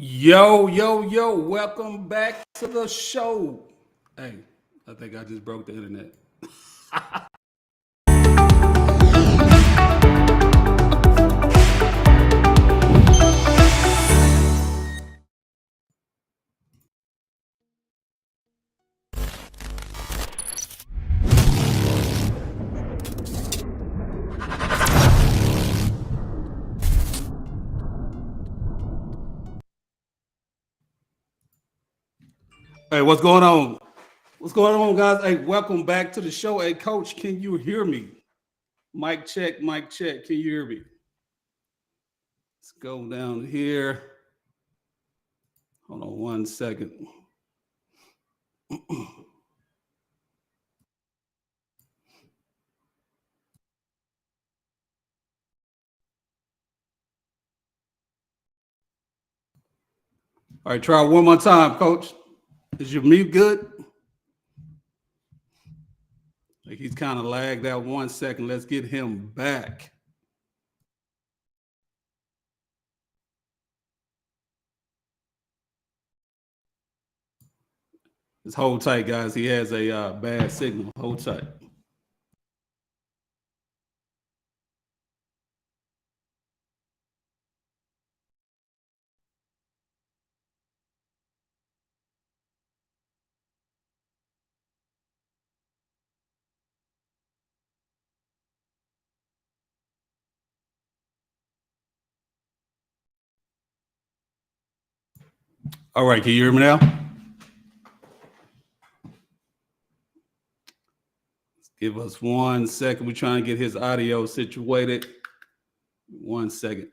Yo, welcome back to the show. Hey, I think I just broke the internet. Hey, what's going on? What's going on, guys? Hey, welcome back to the show. Hey, coach, can you hear me? Mic check, mic check. Can you hear me? Let's go down here. Hold on one second. All right, try one more time, coach. Is your mute good? Like he's kind of lagged out 1 second. Let's get him back. Just hold tight, guys. He has a bad signal. Hold tight. All right, can you hear me now? Give us 1 second. We're trying to get his audio situated. 1 second.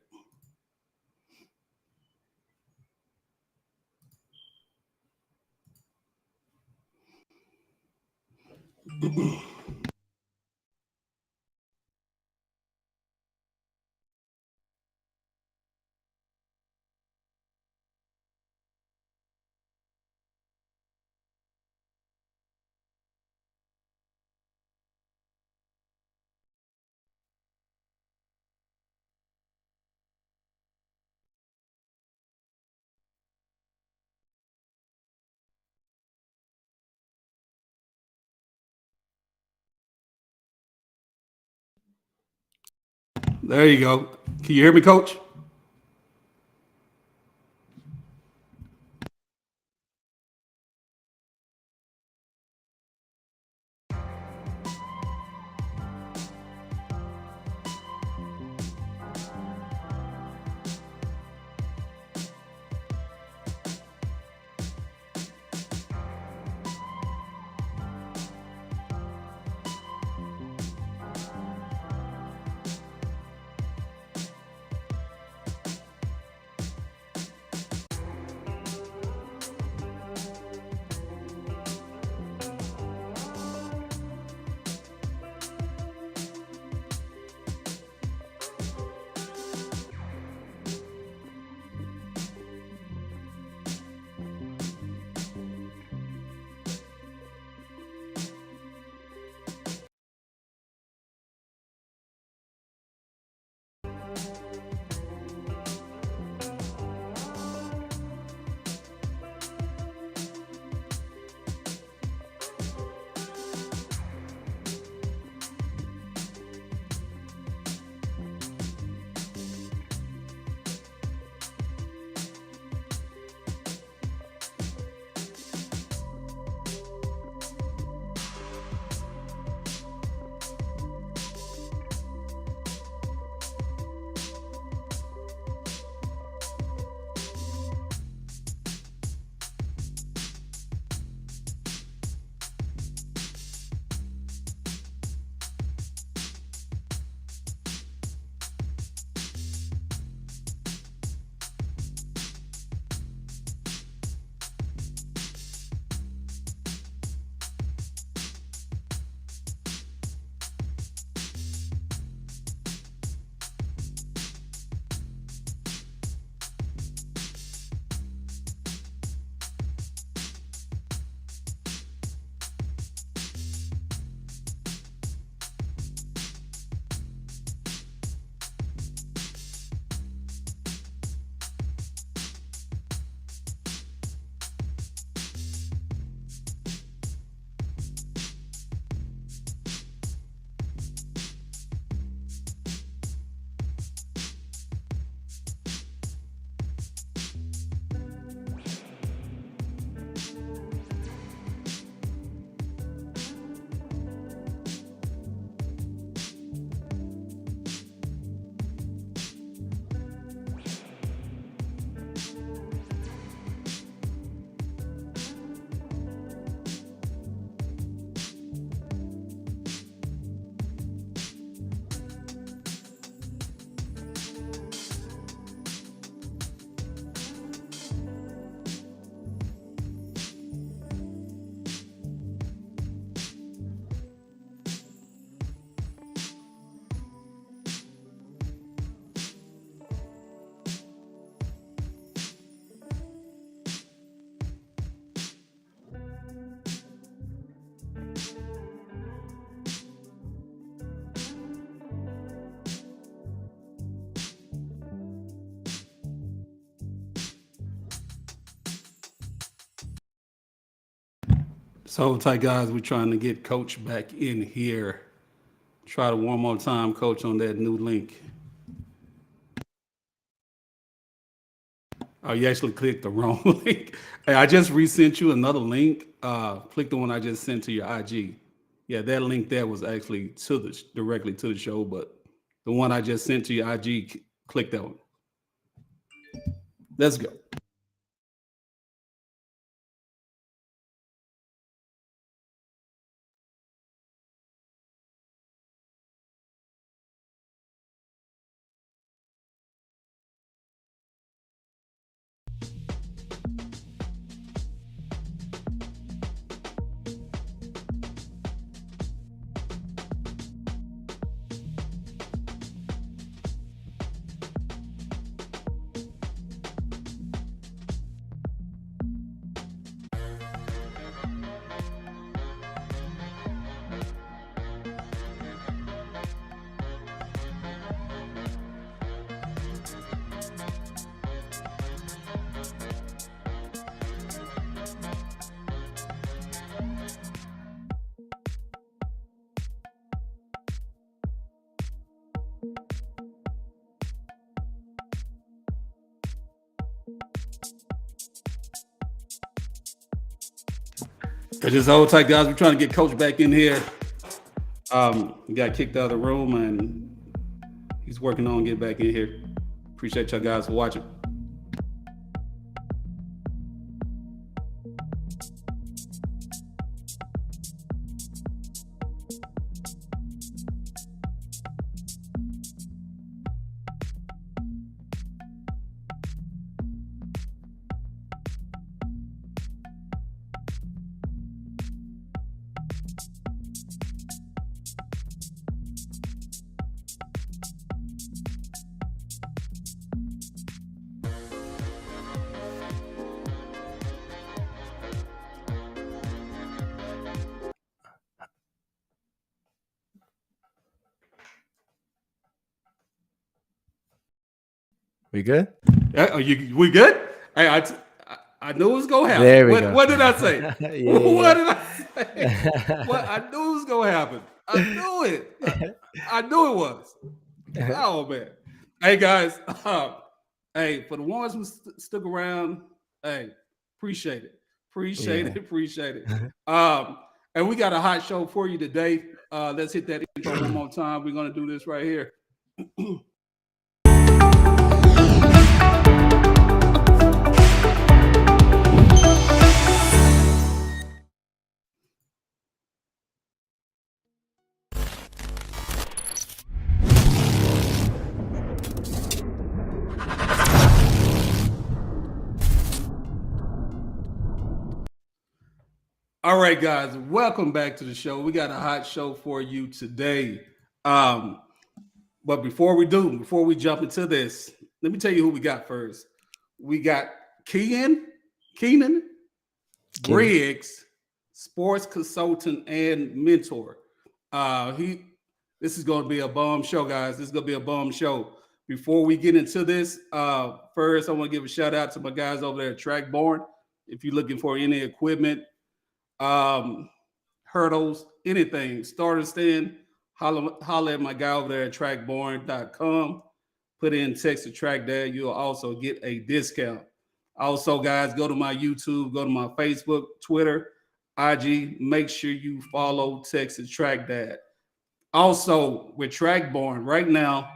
There you go. Can you hear me, coach? So, tight guys, we're trying to get Coach back in here. Try to one more time, Coach, on that new link. Oh, you actually clicked the wrong link. Hey, I just resent you another link. Click the one I just sent to your IG. Yeah, that link there was actually directly to the show, but the one I just sent to your IG, click that one. Let's go. Just hold tight, guys. We're trying to get Coach back in here. He got kicked out of the room, and he's working on getting back in here. Appreciate y'all guys for watching. We good? We good? Hey, I knew it was gonna happen. There we go. What did I say? Yeah. What did I say? What I knew it was gonna happen. I knew it. I knew it was. Oh man. Hey guys. Hey, for the ones who stuck around, hey, appreciate it. Appreciate it. And we got a hot show for you today. Let's hit that intro one more time. We're gonna do this right here. All right, guys, welcome back to the show. We got a hot show for you today. But before we jump into this, let me tell you who we got first. We got Keinan Briggs, sports consultant and mentor. This is going to be a bomb show, guys. This is going to be a bomb show. Before we get into this, first I want to give a shout out to my guys over there at TrackBorn. If you're looking for any equipment, hurdles, anything, starter stand, holler at my guy over there at trackborn.com. Put in TexasTrackDad. You'll also get a discount. Also, guys, go to my YouTube, go to my Facebook, Twitter, IG. Make sure you follow TexasTrackDad. Also, with TrackBorn right now,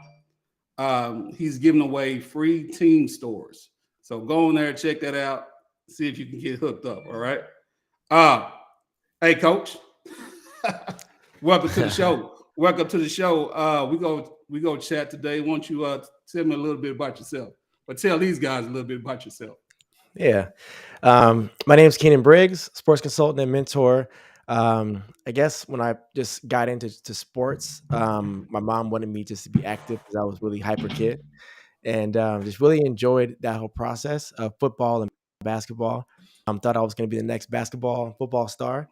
he's giving away free team stores. So go in there, check that out, see if you can get hooked up. All right. Hey, Coach. Welcome to the show. Welcome to the show. We go chat today. Why don't you tell me a little bit about yourself? But tell these guys a little bit about yourself. Yeah. My name is Keinan Briggs, sports consultant and mentor. I guess when I just got into sports, my mom wanted me just to be active because I was really hyper kid, and just really enjoyed that whole process of football and basketball. Thought I was going to be the next football star.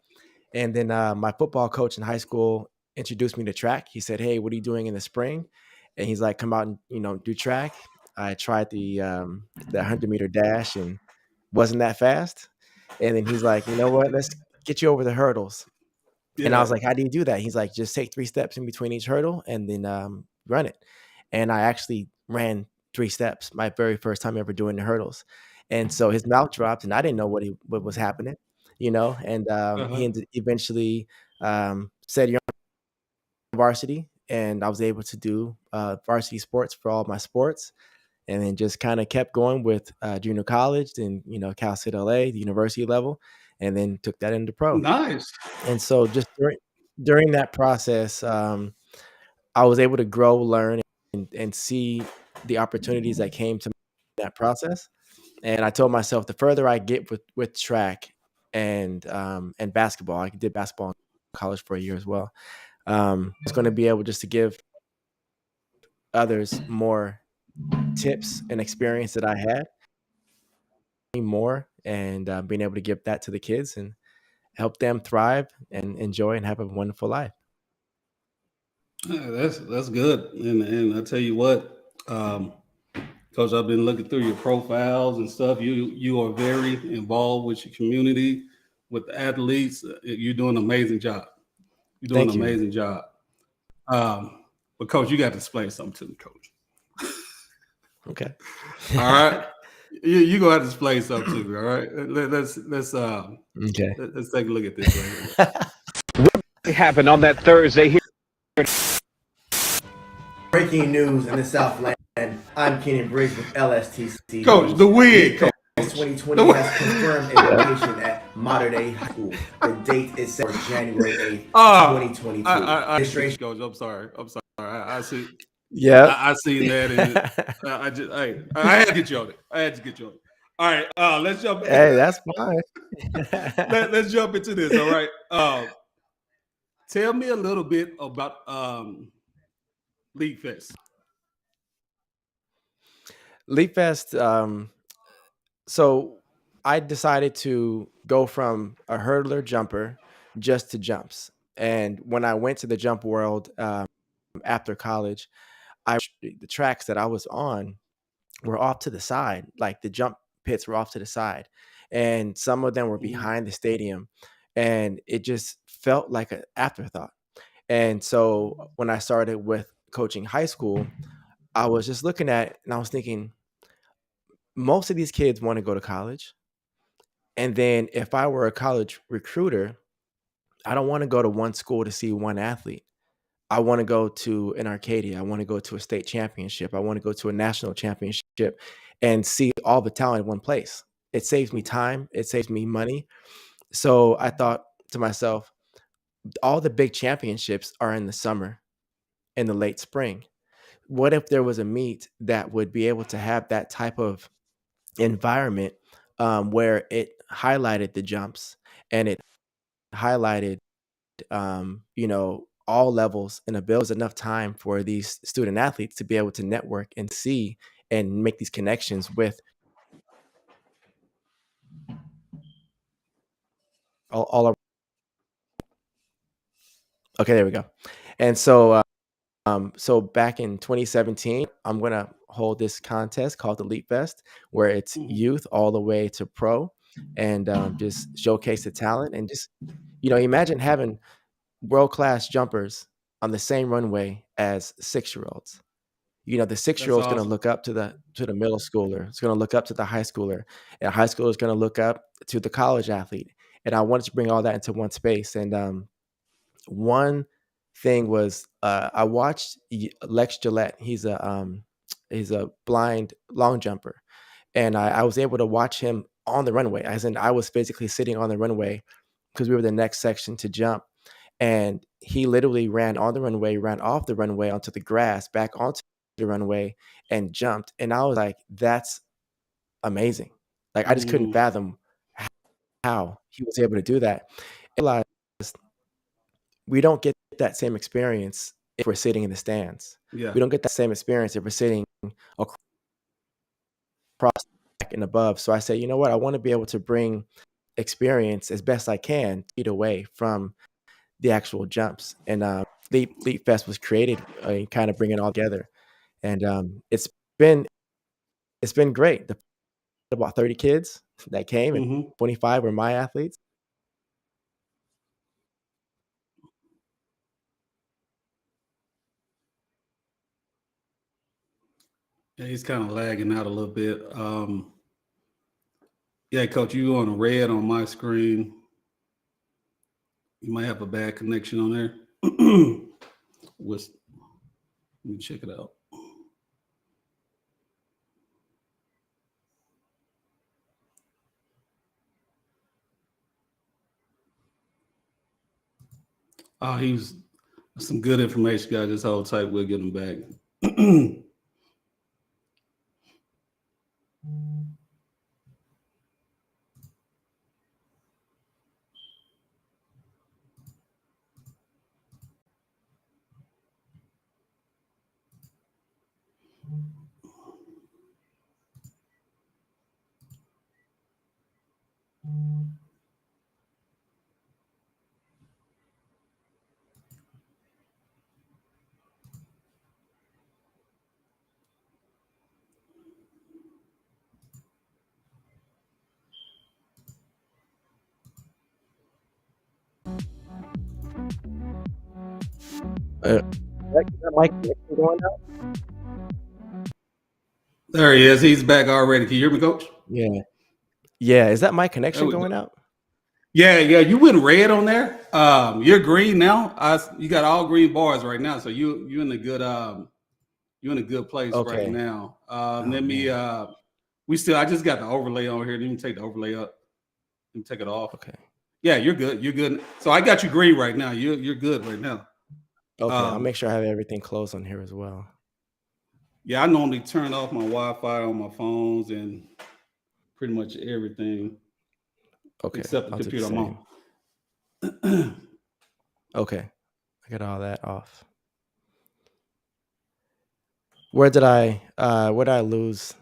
And then my football coach in high school introduced me to track. He said, "Hey, what are you doing in the spring?" And he's like, "Come out and do track." I tried the 100-meter dash and wasn't that fast. And then he's like, "You know what? Let's get you over the hurdles. And I was Yeah. like, how do you do that? He's like, just take 3 steps in between each hurdle and then run it. And I actually ran 3 steps my very first time ever doing the hurdles. And so his mouth dropped, and I didn't know what was happening, And he Uh-huh. eventually said, "You're on varsity," and I was able to do varsity sports for all my sports, and then just kind of kept going with junior college, then Cal State LA, the university level, and then took that into pro. Nice. And so just during that process, I was able to grow, learn, and see the opportunities that came to that process. And I told myself, the further I get with track and basketball, I did basketball in college for a year as well. I was going to be able just to give others more tips and experience that I had more, and being able to give that to the kids and help them thrive and enjoy and have a wonderful life. Yeah, that's good. And I tell you what, Coach, I've been looking through your profiles and stuff. You are very involved with your community, with the athletes. You're doing an amazing job. You're doing Thank an you. amazing job. But Coach, you got to explain something to me, Coach. Okay. All right, you gonna have to explain something to me. All right, Okay. let's take a look at this right here. Happened on that Thursday here. Breaking news in the Southland. I'm Keinan Briggs with LSTC. Coach, the wig, Coach. 2020 has confirmed a location at Modern Day High School. The date is set for January 8th, 2022. I Coach, I'm sorry. I see. Yeah. I seen that, and I had to get you on it. All right, let's jump. Hey, that's fine. Let's jump into this. All right. Tell me a little bit about League Fest. Leap Fest. So I decided to go from a hurdler jumper just to jumps. And when I went to the jump world after college, the tracks that I was on were off to the side, like the jump pits were off to the side, and some of them were behind the stadium, and it just felt like an afterthought. And so when I started with coaching high school, I was just looking at it and I was thinking, most of these kids want to go to college. And then if I were a college recruiter, I don't want to go to one school to see one athlete. I want to go to an Arcadia. I want to go to a state championship. I want to go to a national championship and see all the talent in one place. It saves me time. It saves me money. So I thought to myself, all the big championships are in the summer, in the late spring. What if there was a meet that would be able to have that type of environment where it highlighted the jumps and it highlighted, all levels and abilities, enough time for these student athletes to be able to network and see and make these connections with all. Okay, there we go. And so back in 2017, I'm gonna hold this contest called the Leap Fest, where it's youth all the way to pro, and just showcase the talent and just imagine having world class jumpers on the same runway as 6-year-olds. The That's 6-year-old is going to awesome. look up to the middle schooler. It's going to look up to the high schooler, and high schooler is going to look up to the college athlete. And I wanted to bring all that into one space. And one thing was, I watched Lex Gillette. He's a blind long jumper, and I was able to watch him on the runway. As in, I was physically sitting on the runway because we were the next section to jump. And he literally ran on the runway, ran off the runway onto the grass, back onto the runway, and jumped. And I was like, that's amazing. Like, I just couldn't Mhm. fathom how he was able to do that. I realized we don't get that same experience if we're sitting in the stands. Yeah. We don't get that same experience if we're sitting across and above. So I said, you know what? I want to be able to bring experience as best I can, feet away from the actual jumps. And Leap Fest was created, kind of bring it all together. And been it's been great. About 30 kids that came, and Hmm. 25 were my athletes. Yeah, he's kind of lagging out a little bit. Yeah, coach, you on a red on my screen. You might have a bad connection on there. Let me check it out. Oh, he's some good information, guys. Just hold tight. We'll get him back. Is that mic connection going out? There he is. He's back already. Can you hear me, coach? Yeah. Yeah. Is that my There connection we going go. out? Yeah, yeah. You went red on there. You're green now. You got all green bars right now. So you in a good you're in a good place right Okay. now. Oh Let me man. I just got the overlay on here. Let me take the overlay up. Let me take it off. Okay. Yeah, you're good. You're good. So I got you green right now. You're good right now. Okay. I'll Um, make sure I have everything closed on here as well. yeah, I normally turn off my Wi-Fi on my phones and pretty much everything Okay. except the I'll do the computer I'm same. on. Okay. I got all that off. Where did I lose?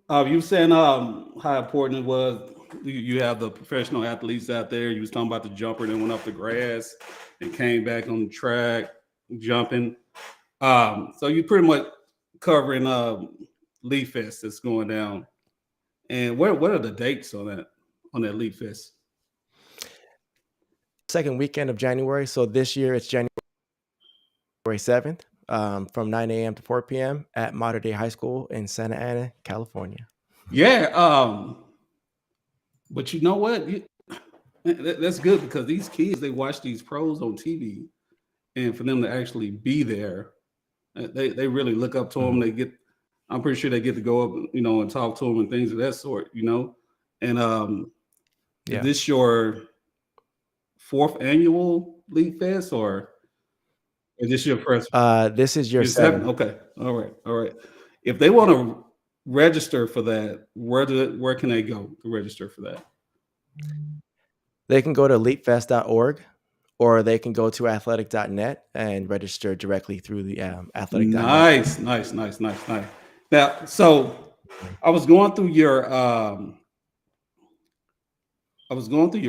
You were saying how important it was. You have the professional athletes out there. You was talking about the jumper that went up the grass and came back on the track jumping. So you pretty much covering Leaf Fest that's going down. And what are the dates on that Leaf Fest? Second weekend of January. So this year it's January 7th, from 9 a.m. to 4 p.m. at Modern Day High School in Santa Ana, California. Yeah, but you know what? That's good because these kids they watch these pros on TV, and for them to actually be there, they really look up to them. Mhm. I'm pretty sure they get to go up, and talk to them and things of that sort. And is Yeah. this your fourth annual League Fest, or is this your first? This is your Your seven? seventh. Okay, all right, all right. If they want to register for that, where can they go to register for that? They can go to leapfest.org or they can go to athletic.net and register directly through the athletic.net. Nice, nice, nice, nice, nice. Now, so I was going through your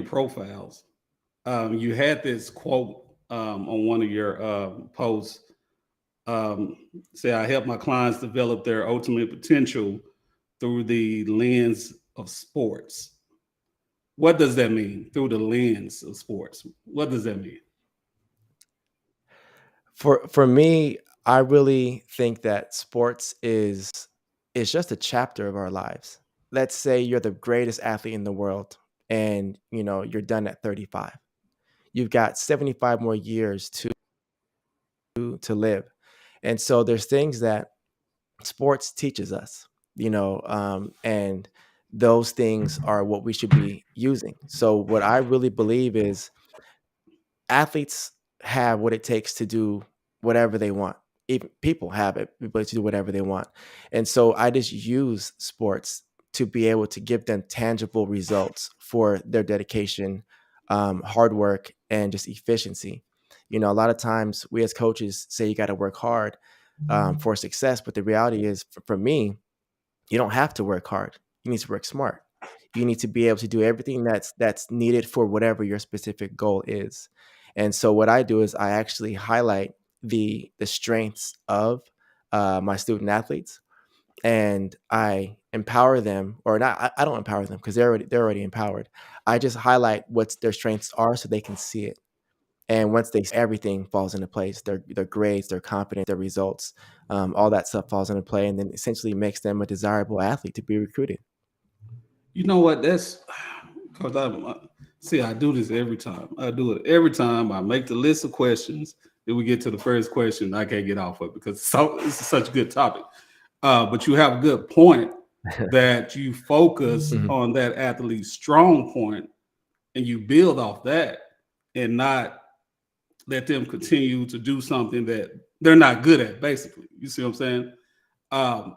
profiles. You had this quote on one of your posts. Say, I help my clients develop their ultimate potential through the lens of sports. What does that mean? Through the lens of sports. What does that mean? For me, I really think that sports is just a chapter of our lives. Let's say you're the greatest athlete in the world and you're done at 35. You've got 75 more years to live. And so there's things that sports teaches us, and those things are what we should be using. So what I really believe is athletes have what it takes to do whatever they want. Even people have it, ability to do whatever they want. And so I just use sports to be able to give them tangible results for their dedication, hard work, and just efficiency. A lot of times we as coaches say you got to work hard for success, but the reality is, for me, you don't have to work hard. You need to work smart. You need to be able to do everything that's needed for whatever your specific goal is. And so what I do is I actually highlight the strengths of my student athletes, and I empower them, or not. I don't empower them because they're already empowered. I just highlight what their strengths are so they can see it. And once they everything falls into place, their grades, their confidence, their results, all that stuff falls into play, and then essentially makes them a desirable athlete to be recruited. You know what? That's because see, I do this every time. I do it every time. I make the list of questions. Then we get to the first question. I can't get off of it because it's such a good topic. But you have a good point that you focus Mhm. on that athlete's strong point and you build off that and not let them continue to do something that they're not good at, basically. You see what I'm saying? Um,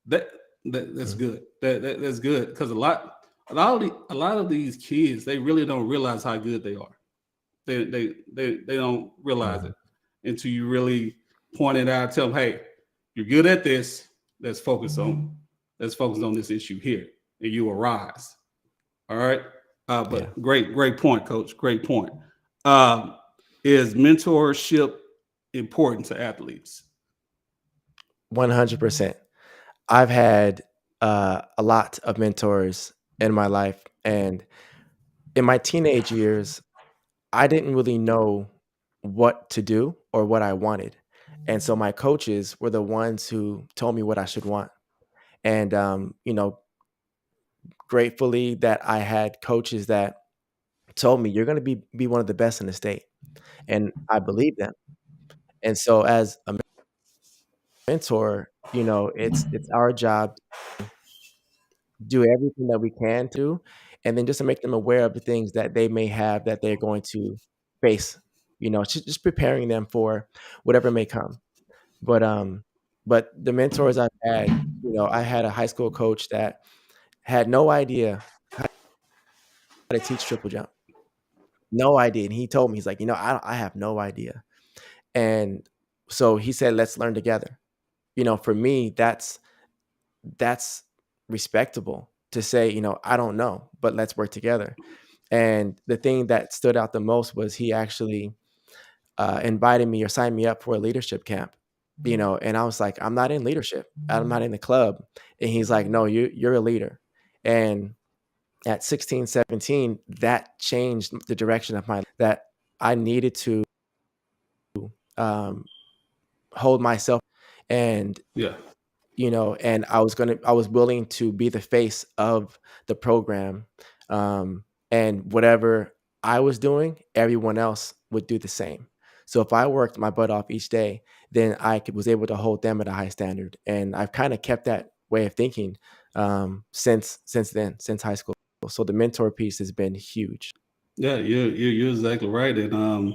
that, that's Mhm. good. That's good because a lot of these kids, they really don't realize how good they are. They don't realize Mhm. it until you really point it out. Tell them, hey, you're good at this. Let's focus on this issue here, and you will rise. All right. Yeah, But great point, Coach. Great point. Um, is mentorship important to athletes? 100%. I've had a lot of mentors in my life, and in my teenage years, I didn't really know what to do or what I wanted. And so my coaches were the ones who told me what I should want. And, gratefully that I had coaches that told me, you're going to be one of the best in the state. And I believed them. And so as a mentor, it's our job to do everything that we can to, and then just to make them aware of the things that they may have that they're going to face, just preparing them for whatever may come. But but the mentors I've had, I had a high school coach that had no idea how to teach triple jump. No idea. And he told me, he's like, I have no idea. And so he said, let's learn together. For me, that's respectable to say, I don't know, but let's work together. And the thing that stood out the most was he actually invited me or signed me up for a leadership camp. And I was like, I'm not in leadership. I'm not in the club. And he's like, no, you're a leader. And at 16, 17, that changed the direction of my life, that I needed to um, hold myself. And Yeah, and I was willing to be the face of the program, and whatever I was doing, everyone else would do the same. So if I worked my butt off each day, then was able to hold them at a high standard, and I've kind of kept that way of thinking since then, since high school. So the mentor piece has been huge. yeah, you're exactly right. And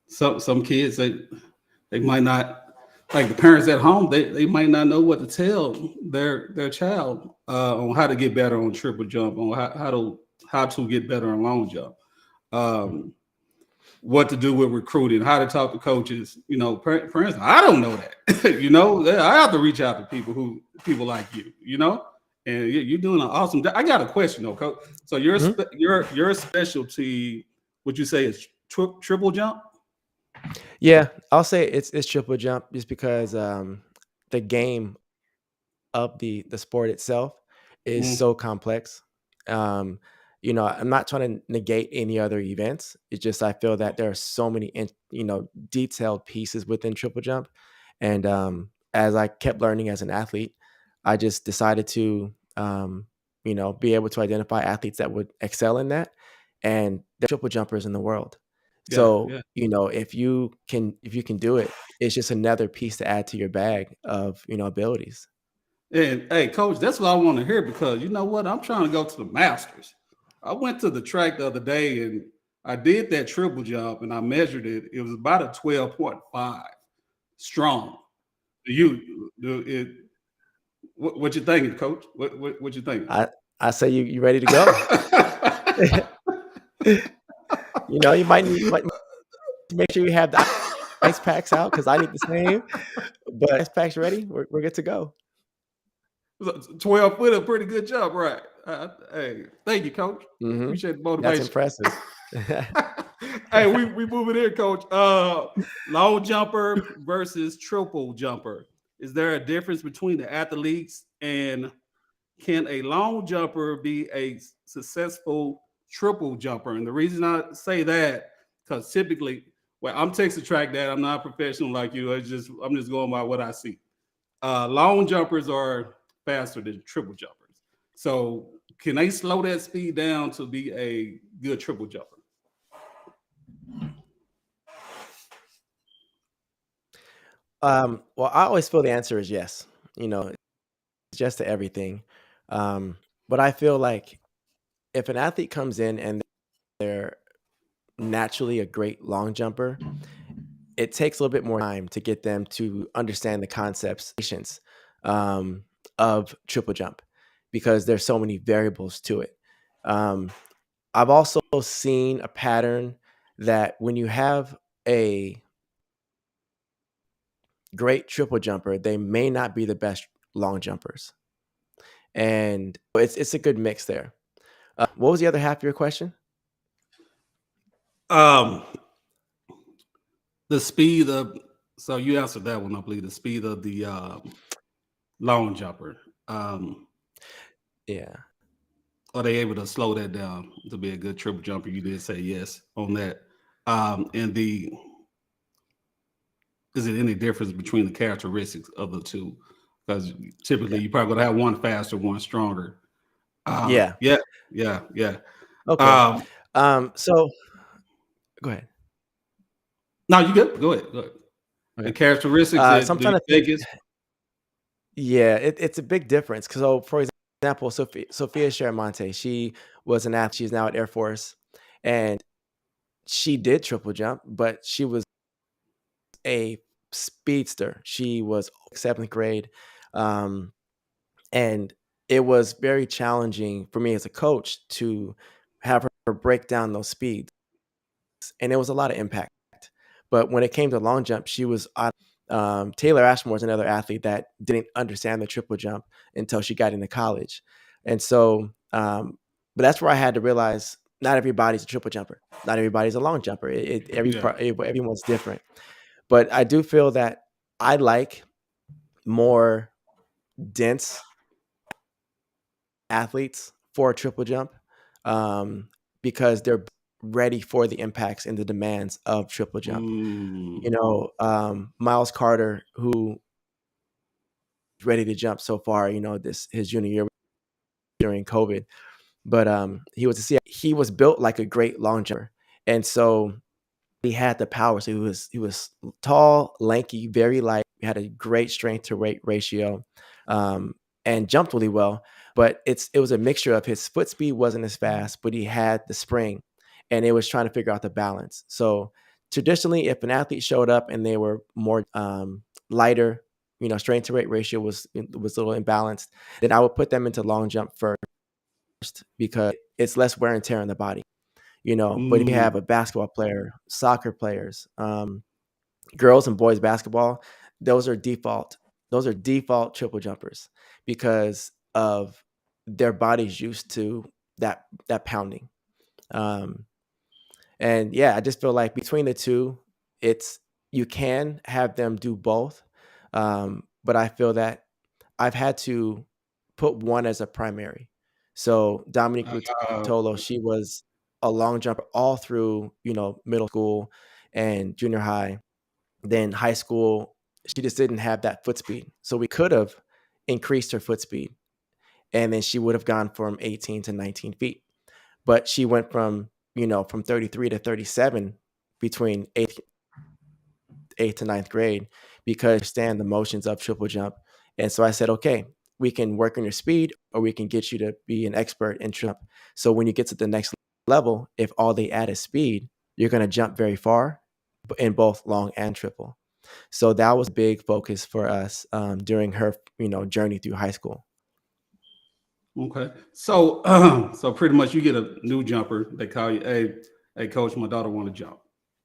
some kids they might not, like the parents at home, they might not know what to tell their child on how to get better on triple jump, on how to get better on long jump, um, what to do with recruiting, how to talk to coaches. Parents, I don't know that. I have to reach out to people like you. And you're doing an awesome job. I got a question though, coach. So Mhm. your specialty, would you say, is triple jump? Yeah, I'll say it's triple jump just because the game of the sport itself is Mm, so complex. Um, I'm not trying to negate any other events. It's just I feel that there are so many, detailed pieces within triple jump, and as I kept learning as an athlete, I just decided to, be able to identify athletes that would excel in that, and there are triple jumpers in the world. yeah, So, yeah. if you can do it, it's just another piece to add to your bag of, abilities. And hey, coach, that's what I want to hear because you know what? I'm trying to go to the Masters. I went to the track the other day and I did that triple jump and I measured it. It was about a 12.5 strong. It, what you thinking, coach? What you thinking? I say you ready to go. You might make sure you have the ice packs out because I need the same, but ice packs ready, we're good to go. 12 foot, a pretty good jump, right? Hey, thank you, coach. Mhm. Appreciate the That's motivation. impressive. Hey, we moving in, coach. Long jumper versus triple jumper. Is there a difference between the athletes, and can a long jumper be a successful triple jumper? And the reason I say that, because typically, well, I'm Texas track dad. I'm not a professional like you. I'm just going by what I see. Long jumpers are faster than triple jumpers. So can they slow that speed down to be a good triple jumper? Well, I always feel the answer is yes. It's just to everything. But I feel like if an athlete comes in and they're naturally a great long jumper, it takes a little bit more time to get them to understand the concepts, patience, um, of triple jump because there's so many variables to it. Um, I've also seen a pattern that when you have a great triple jumper, they may not be the best long jumpers, and it's a good mix there. What was the other half of your question? Um, the speed of so you answered that one, I believe. The speed of the long jumper. Um, Yeah. are they able to slow that down to be a good triple jumper? You did say yes on that. And the is it any difference between the characteristics of the two? Because typically Yeah. you probably gonna have one faster, one stronger. Yeah. Yeah, yeah, yeah. Okay. Um, So go ahead. no, you good. Go ahead. Go ahead. The Okay. characteristics. So I'm Do you trying to think. think is Yeah, it's a big difference. Cause so for example, Sophia Sharamonte, she was an athlete. She's now at Air Force, and she did triple jump, but she was a speedster. She was seventh grade, um, and it was very challenging for me as a coach to have her break down those speeds, and it was a lot of impact. But when it came to long jump, she was on. Taylor Ashmore is another athlete that didn't understand the triple jump until she got into college, and so, but that's where I had to realize not everybody's a triple jumper, not everybody's a long jumper. yeah. Everyone's different. But I do feel that I like more dense athletes for a triple jump, um, because they're ready for the impacts and the demands of triple jump. Mm, Miles Carter, who is ready to jump so far, this his junior year during COVID, but he was built like a great long jumper, and so he had the power. So he was tall, lanky, very light. He had a great strength to weight ratio, um, and jumped really well. But it was a mixture of his foot speed wasn't as fast, but he had the spring, and it was trying to figure out the balance. So traditionally, if an athlete showed up and they were more lighter, strength to weight ratio was a little imbalanced, then I would put them into long jump first because it's less wear and tear on the body. But if you have mm, a basketball player, soccer players, girls and boys basketball, those are default. Those are default triple jumpers because of their body's used to that pounding. Um, and yeah, I just feel like between the two, it's you can have them do both. But I feel that I've had to put one as a primary. So Dominique uh, Rutolo, she was a long jumper all through, middle school and junior high. Then high school, she just didn't have that foot speed. So we could have increased her foot speed, and then she would have gone from 18 to 19 feet. But she went from 33 to 37 between eighth to ninth grade because I understand the motions of triple jump. And so I said, okay, we can work on your speed or we can get you to be an expert in triple jump. So when you get to the next level, if all they add is speed, you're going to jump very far in both long and triple. So that was a big focus for us during her, journey through high school. okay. So so pretty much you get a new jumper. They call you, hey, coach, my daughter want to jump.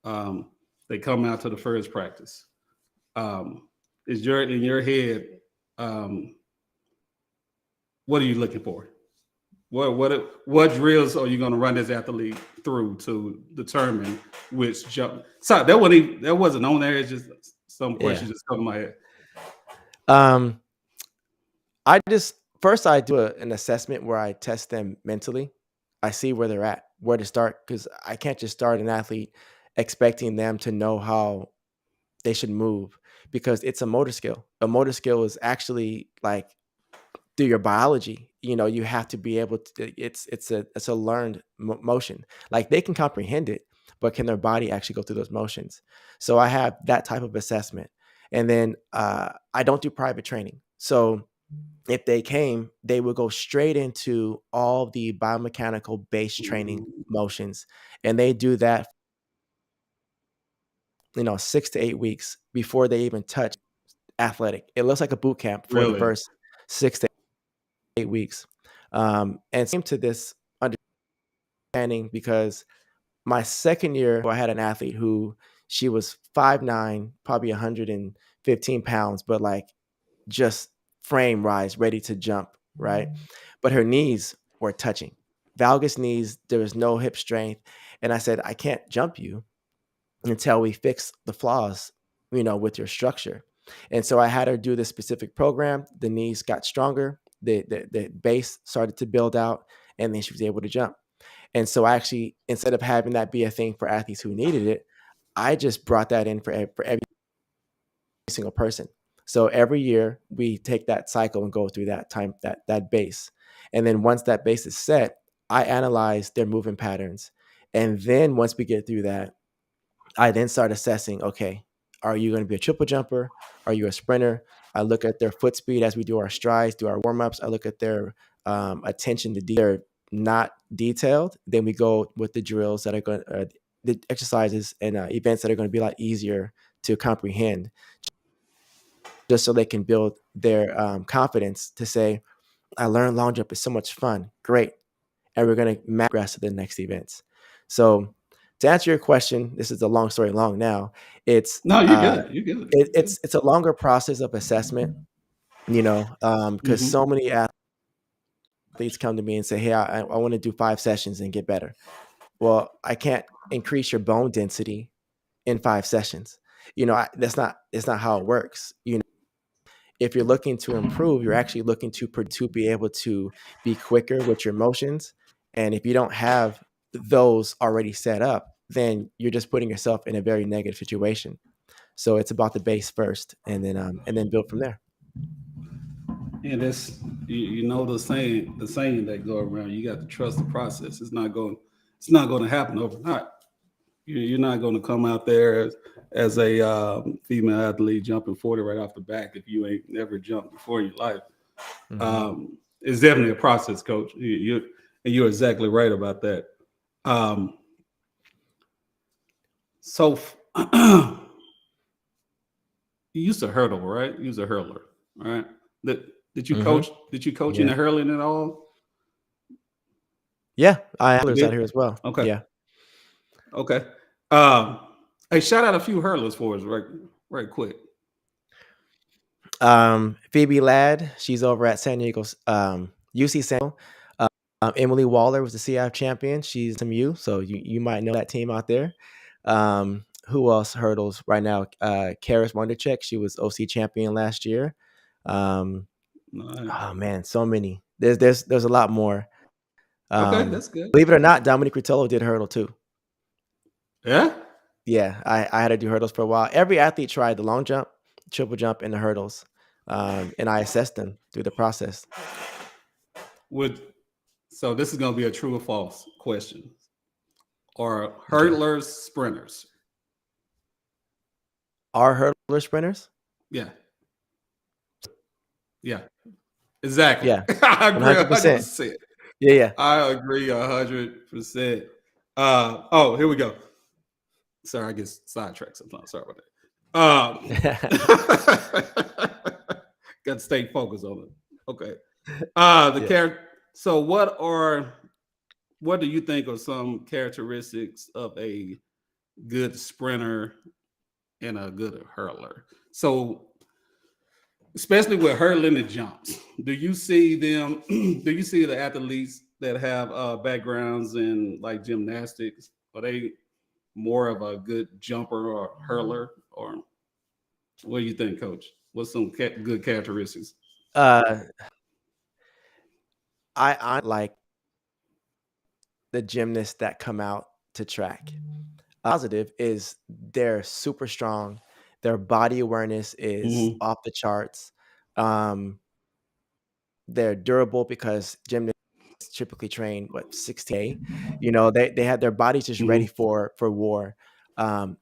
Um, they come out to the first practice. Um, is your in your head, um, what are you looking for? What drills are you going to run this athlete through to determine which jump? So that wasn't on there. It's just some Yeah. questions just come to my head. Um, I just first I do an assessment where I test them mentally. I see where they're at, where to start, because I can't just start an athlete expecting them to know how they should move, because it's a motor skill. A motor skill is actually like through your biology. You have to be able to. It's a learned motion. Like they can comprehend it, but can their body actually go through those motions? So I have that type of assessment, and then I don't do private training. So if they came, they would go straight into all the biomechanical base training motions, and they do that 6 to 8 weeks before they even touch athletic. It looks like a boot camp for the Really? first 6 to 8 weeks. And same to this understanding, because my second year, I had an athlete who she was 5'9", probably 115 pounds, but like just frame rise, ready to jump, right? But her knees were touching. Valgus knees, there was no hip strength. And I said, I can't jump you until we fix the flaws, with your structure. And so I had her do this specific program. The knees got stronger, the base started to build out, and then she was able to jump. And so I actually, instead of having that be a thing for athletes who needed it, I just brought that in for every single person. So every year we take that cycle and go through that time, that base. And then once that base is set, I analyze their movement patterns. And then once we get through that, I then start assessing, okay, are you going to be a triple jumper? Are you a sprinter? I look at their foot speed as we do our strides, do our warm-ups. I look at their attention to detail. They're not detailed. Then we go with the drills that are going the exercises and events that are going to be a lot easier to comprehend, just so they can build their confidence to say, I learned long jump is so much fun. Great. And we're going to progress to the next events. So to answer your question, this is a long story long now. It's No, you're good. You're good. You're good. it's a longer process of assessment, because Mm-hmm. so many athletes come to me and say, hey, I want to do 5 sessions and get better. Well, I can't increase your bone density in 5 sessions. It's not how it works. If you're looking to improve, you're actually looking to be able to be quicker with your motions. And if you don't have those already set up, then you're just putting yourself in a very negative situation. So it's about the base first, and then build from there. And that's you know the saying that go around. You got to trust the process. It's not going to happen overnight. You're not going to come out there as a female athlete jumping 40 right off the back if you ain't never jumped before in your life. Hmm. It's definitely a process, coach. And you're exactly right about that. Um, so you used to hurdle, right? You was a hurler, right? Did you Hmm. coach? Did you coach in Yeah, the hurling at all? yeah. I have You others out did. here as well. Okay. Yeah. Okay. Um, hey, shout out a few hurlers for us, right quick. Phoebe Ladd, she's over at San Diego's UC San Diego. Emily Waller was the CIF champion. She's from U, so you might know that team out there. Who else hurdles right now? Karis Wondercheck, she was OC champion last year. Um, All right. oh man, so many. There's a lot more. Okay, that's good. Believe it or not, Dominic Rutello did hurdle too. Yeah. Yeah, I had to do hurdles for a while. Every athlete tried the long jump, triple jump, and the hurdles, and I assessed them through the process. Would So this is going to be a true or false question. Are Okay, hurdlers sprinters? are hurdler sprinters? Yeah. Yeah. Exactly. Yeah, I one agree hundred a hundred percent. percent. Yeah, yeah. I agree 100%. Oh, here we go. Sorry, I get sidetracked sometimes. Sorry about that. Got to stay focused on it. Okay. The Yeah. character. So, what do you think are some characteristics of a good sprinter and a good hurler? So, especially with hurdling and jumps, do you see them? Do you see the athletes that have backgrounds in like gymnastics? Are they more of a good jumper or hurler, or what do you think, Coach? What's some good characteristics? Uh, I like the gymnasts that come out to track. Positive is they're super strong. Their body awareness is Mm-hmm. off the charts. Um, they're durable because gymnasts typically train 60 they have their bodies just ready Mm-hmm. for war.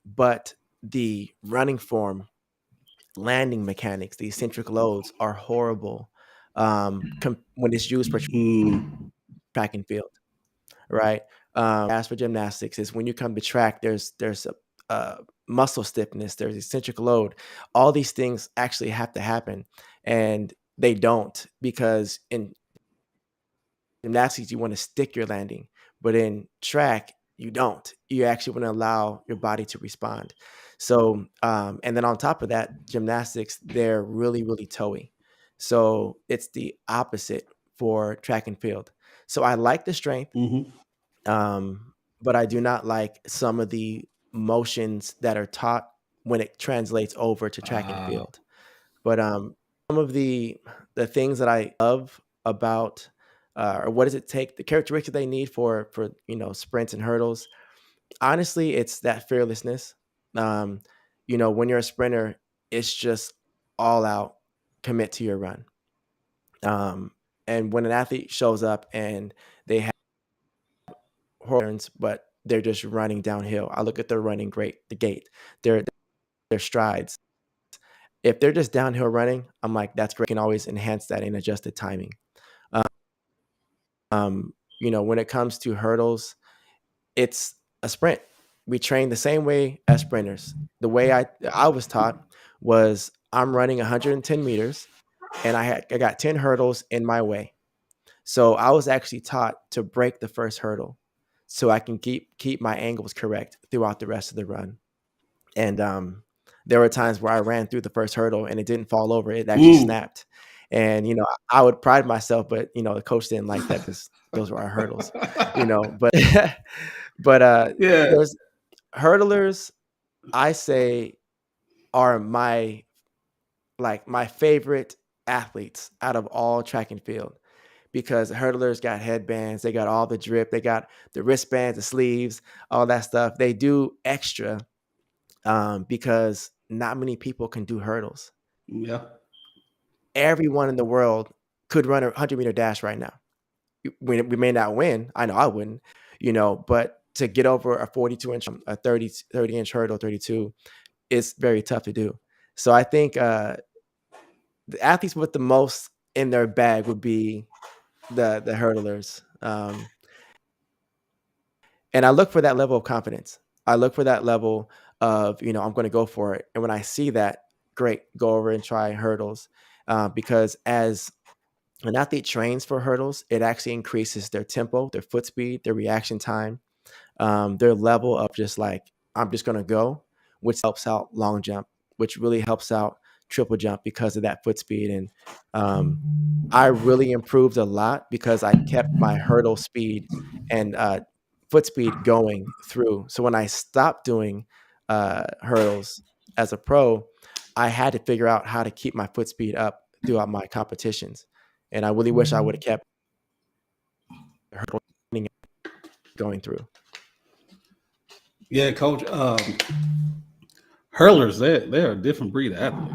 But the running form, landing mechanics, the eccentric loads are horrible when it's used for Mm-hmm. track and field, right? As for gymnastics, is when you come to track, there's a muscle stiffness, there's eccentric load. All these things actually have to happen, and they don't, because in gymnastics you want to stick your landing, but in track you don't. You actually want to allow your body to respond. So, and then on top of that, gymnastics, they're really really toey. So it's the opposite for track and field. So I like the strength, Mm-hmm. but I do not like some of the motions that are taught when it translates over to track and Uh, field. But some of the things that I love about, or what does it take, the characteristics they need for sprints and hurdles. Honestly, it's that fearlessness. Um, when you're a sprinter, it's just all out, commit to your run. Um, and when an athlete shows up and they have horns, but they're just running downhill, I look at their running great, the gait, their strides. If they're just downhill running, I'm like, that's great. You can always enhance that and adjust the timing. When it comes to hurdles, it's a sprint. We train the same way as sprinters. The way I was taught was I'm running 110 meters and I got 10 hurdles in my way. So I was actually taught to break the first hurdle so I can keep my angles correct throughout the rest of the run. And there were times where I ran through the first hurdle and it didn't fall over; it actually mm. snapped. And I would pride myself, but the coach didn't like that because those were our hurdles. But but Yeah. there's hurdlers. I say are my favorite athletes out of all track and field, because hurdlers got headbands, they got all the drip, they got the wristbands, the sleeves, all that stuff. They do extra because not many people can do hurdles. Yeah. Everyone in the world could run a 100-meter dash right now. We may not win. I know I wouldn't, but to get over a 42-inch, a 30-inch hurdle, 32, it's very tough to do. So I think the athletes with the most in their bag would be the hurdlers. And I look for that level of confidence. I look for that level of, I'm going to go for it. And when I see that, great, go over and try hurdles. Because as an athlete trains for hurdles, it actually increases their tempo, their foot speed, their reaction time, their level of just like, I'm just going to go, which helps out long jump, which really helps out triple jump because of that foot speed. And I really improved a lot because I kept my hurdle speed and foot speed going through. So when I stopped doing hurdles as a pro, I had to figure out how to keep my foot speed up throughout my competitions. And I really wish I would have kept hurdle going through. Yeah, coach. Hurlers, they're a different breed of athlete.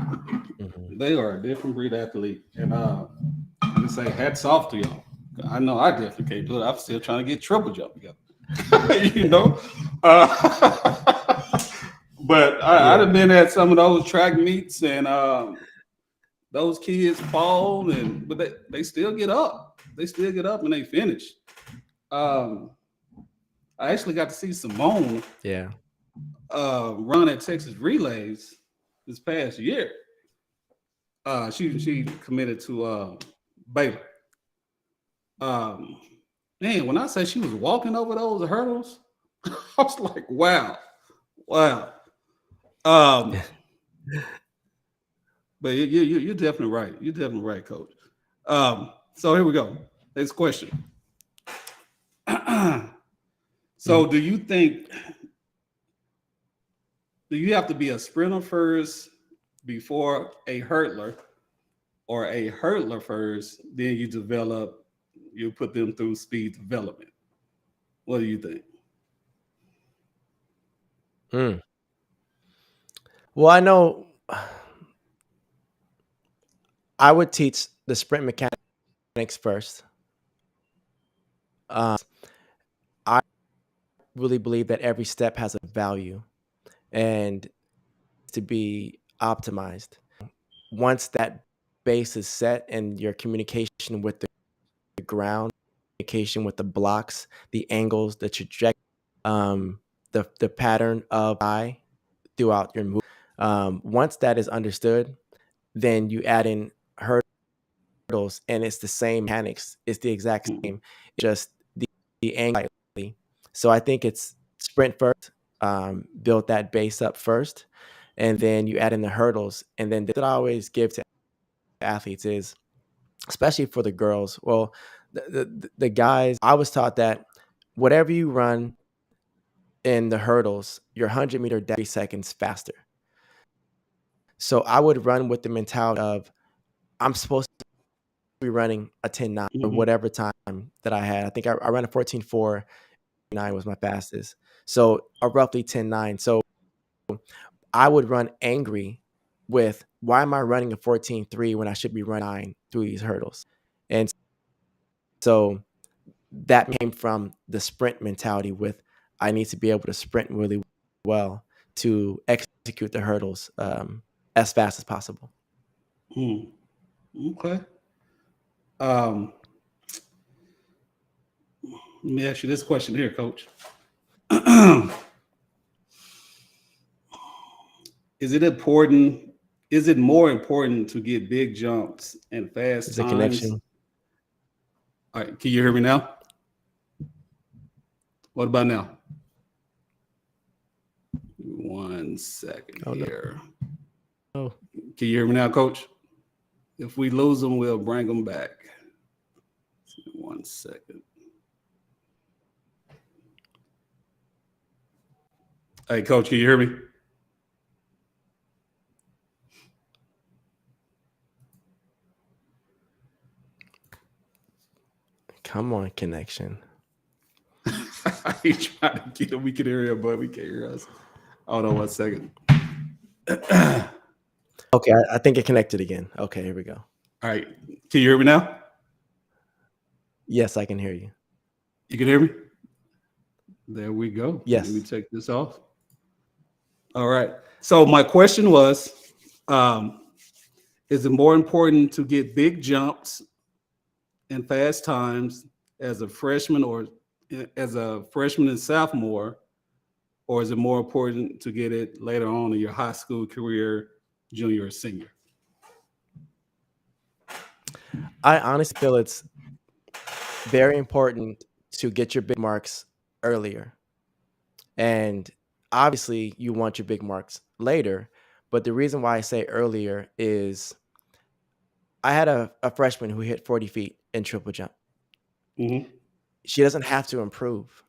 Mhm. They are a different breed of athlete. And I say hats off to y'all. I know I definitely can't do it. I'm still trying to get triple jump together. you know? But I'd have Yeah. been at some of those track meets and those kids fall but they still get up. They still get up and they finish. Um, I actually got to see Simone Yeah. run at Texas Relays this past year. She committed to Baylor. Um, man, when I say she was walking over those hurdles, I was like, wow, wow. Um, but you're definitely right. You're definitely right, Coach. So here we go. Next question. So, Mhm. do you have to be a sprinter first before a hurdler, or a hurdler first, then you put them through speed development? What do you think? Mm. Well, I know I would teach the sprint mechanics first. I really believe that every step has a value and to be optimized. Once that base is set and your communication with the ground, communication with the blocks, the angles, the trajectory, um, the pattern of eye throughout your move. Once that is understood, then you add in hurdles, and it's the same mechanics. It's the exact Mhm. same, just the angle. Slightly. So I think it's sprint first, build that base up first, and then you add in the hurdles. And then that I always give to athletes is, especially for the girls. Well, the guys, I was taught that whatever you run in the hurdles, your 100-meter 3 seconds faster. So I would run with the mentality of I'm supposed to be running a 10:9 or Mhm. whatever time that I had. I think I ran a 14:4.9 was my fastest. So a roughly 10:9. So I would run angry with why am I running a 14:3 when I should be running 9 through these hurdles? And so that came from the sprint mentality with I need to be able to sprint really well to execute the hurdles as fast as possible. Mm. Okay. Um, Let me ask you this question here, Coach. Is it important? Is it more important to get big jumps and fast Is a times? connection. All right, can you hear me now? What about now? 1 second Oh here. no. Can you hear me now, Coach? If we lose them, we'll bring them back. 1 second. Hey, Coach, can you hear me? Come on, connection. I ain't trying to get him. We can hear him, but we can't hear us. Hold on 1 second. Okay, I think it connected again. Okay, here we go. All right. Can you hear me now? Yes, I can hear you. You can hear me? There we go. Let me Yes. take this off. All right. So my question was, um, is it more important to get big jumps and fast times as a freshman or as a freshman and sophomore, or is it more important to get it later on in your high school career, junior or senior? I honestly feel it's very important to get your big marks earlier. And obviously, you want your big marks later. But the reason why I say earlier is I had a freshman who hit 40 feet in triple jump. Mm-hmm. She doesn't have to improve.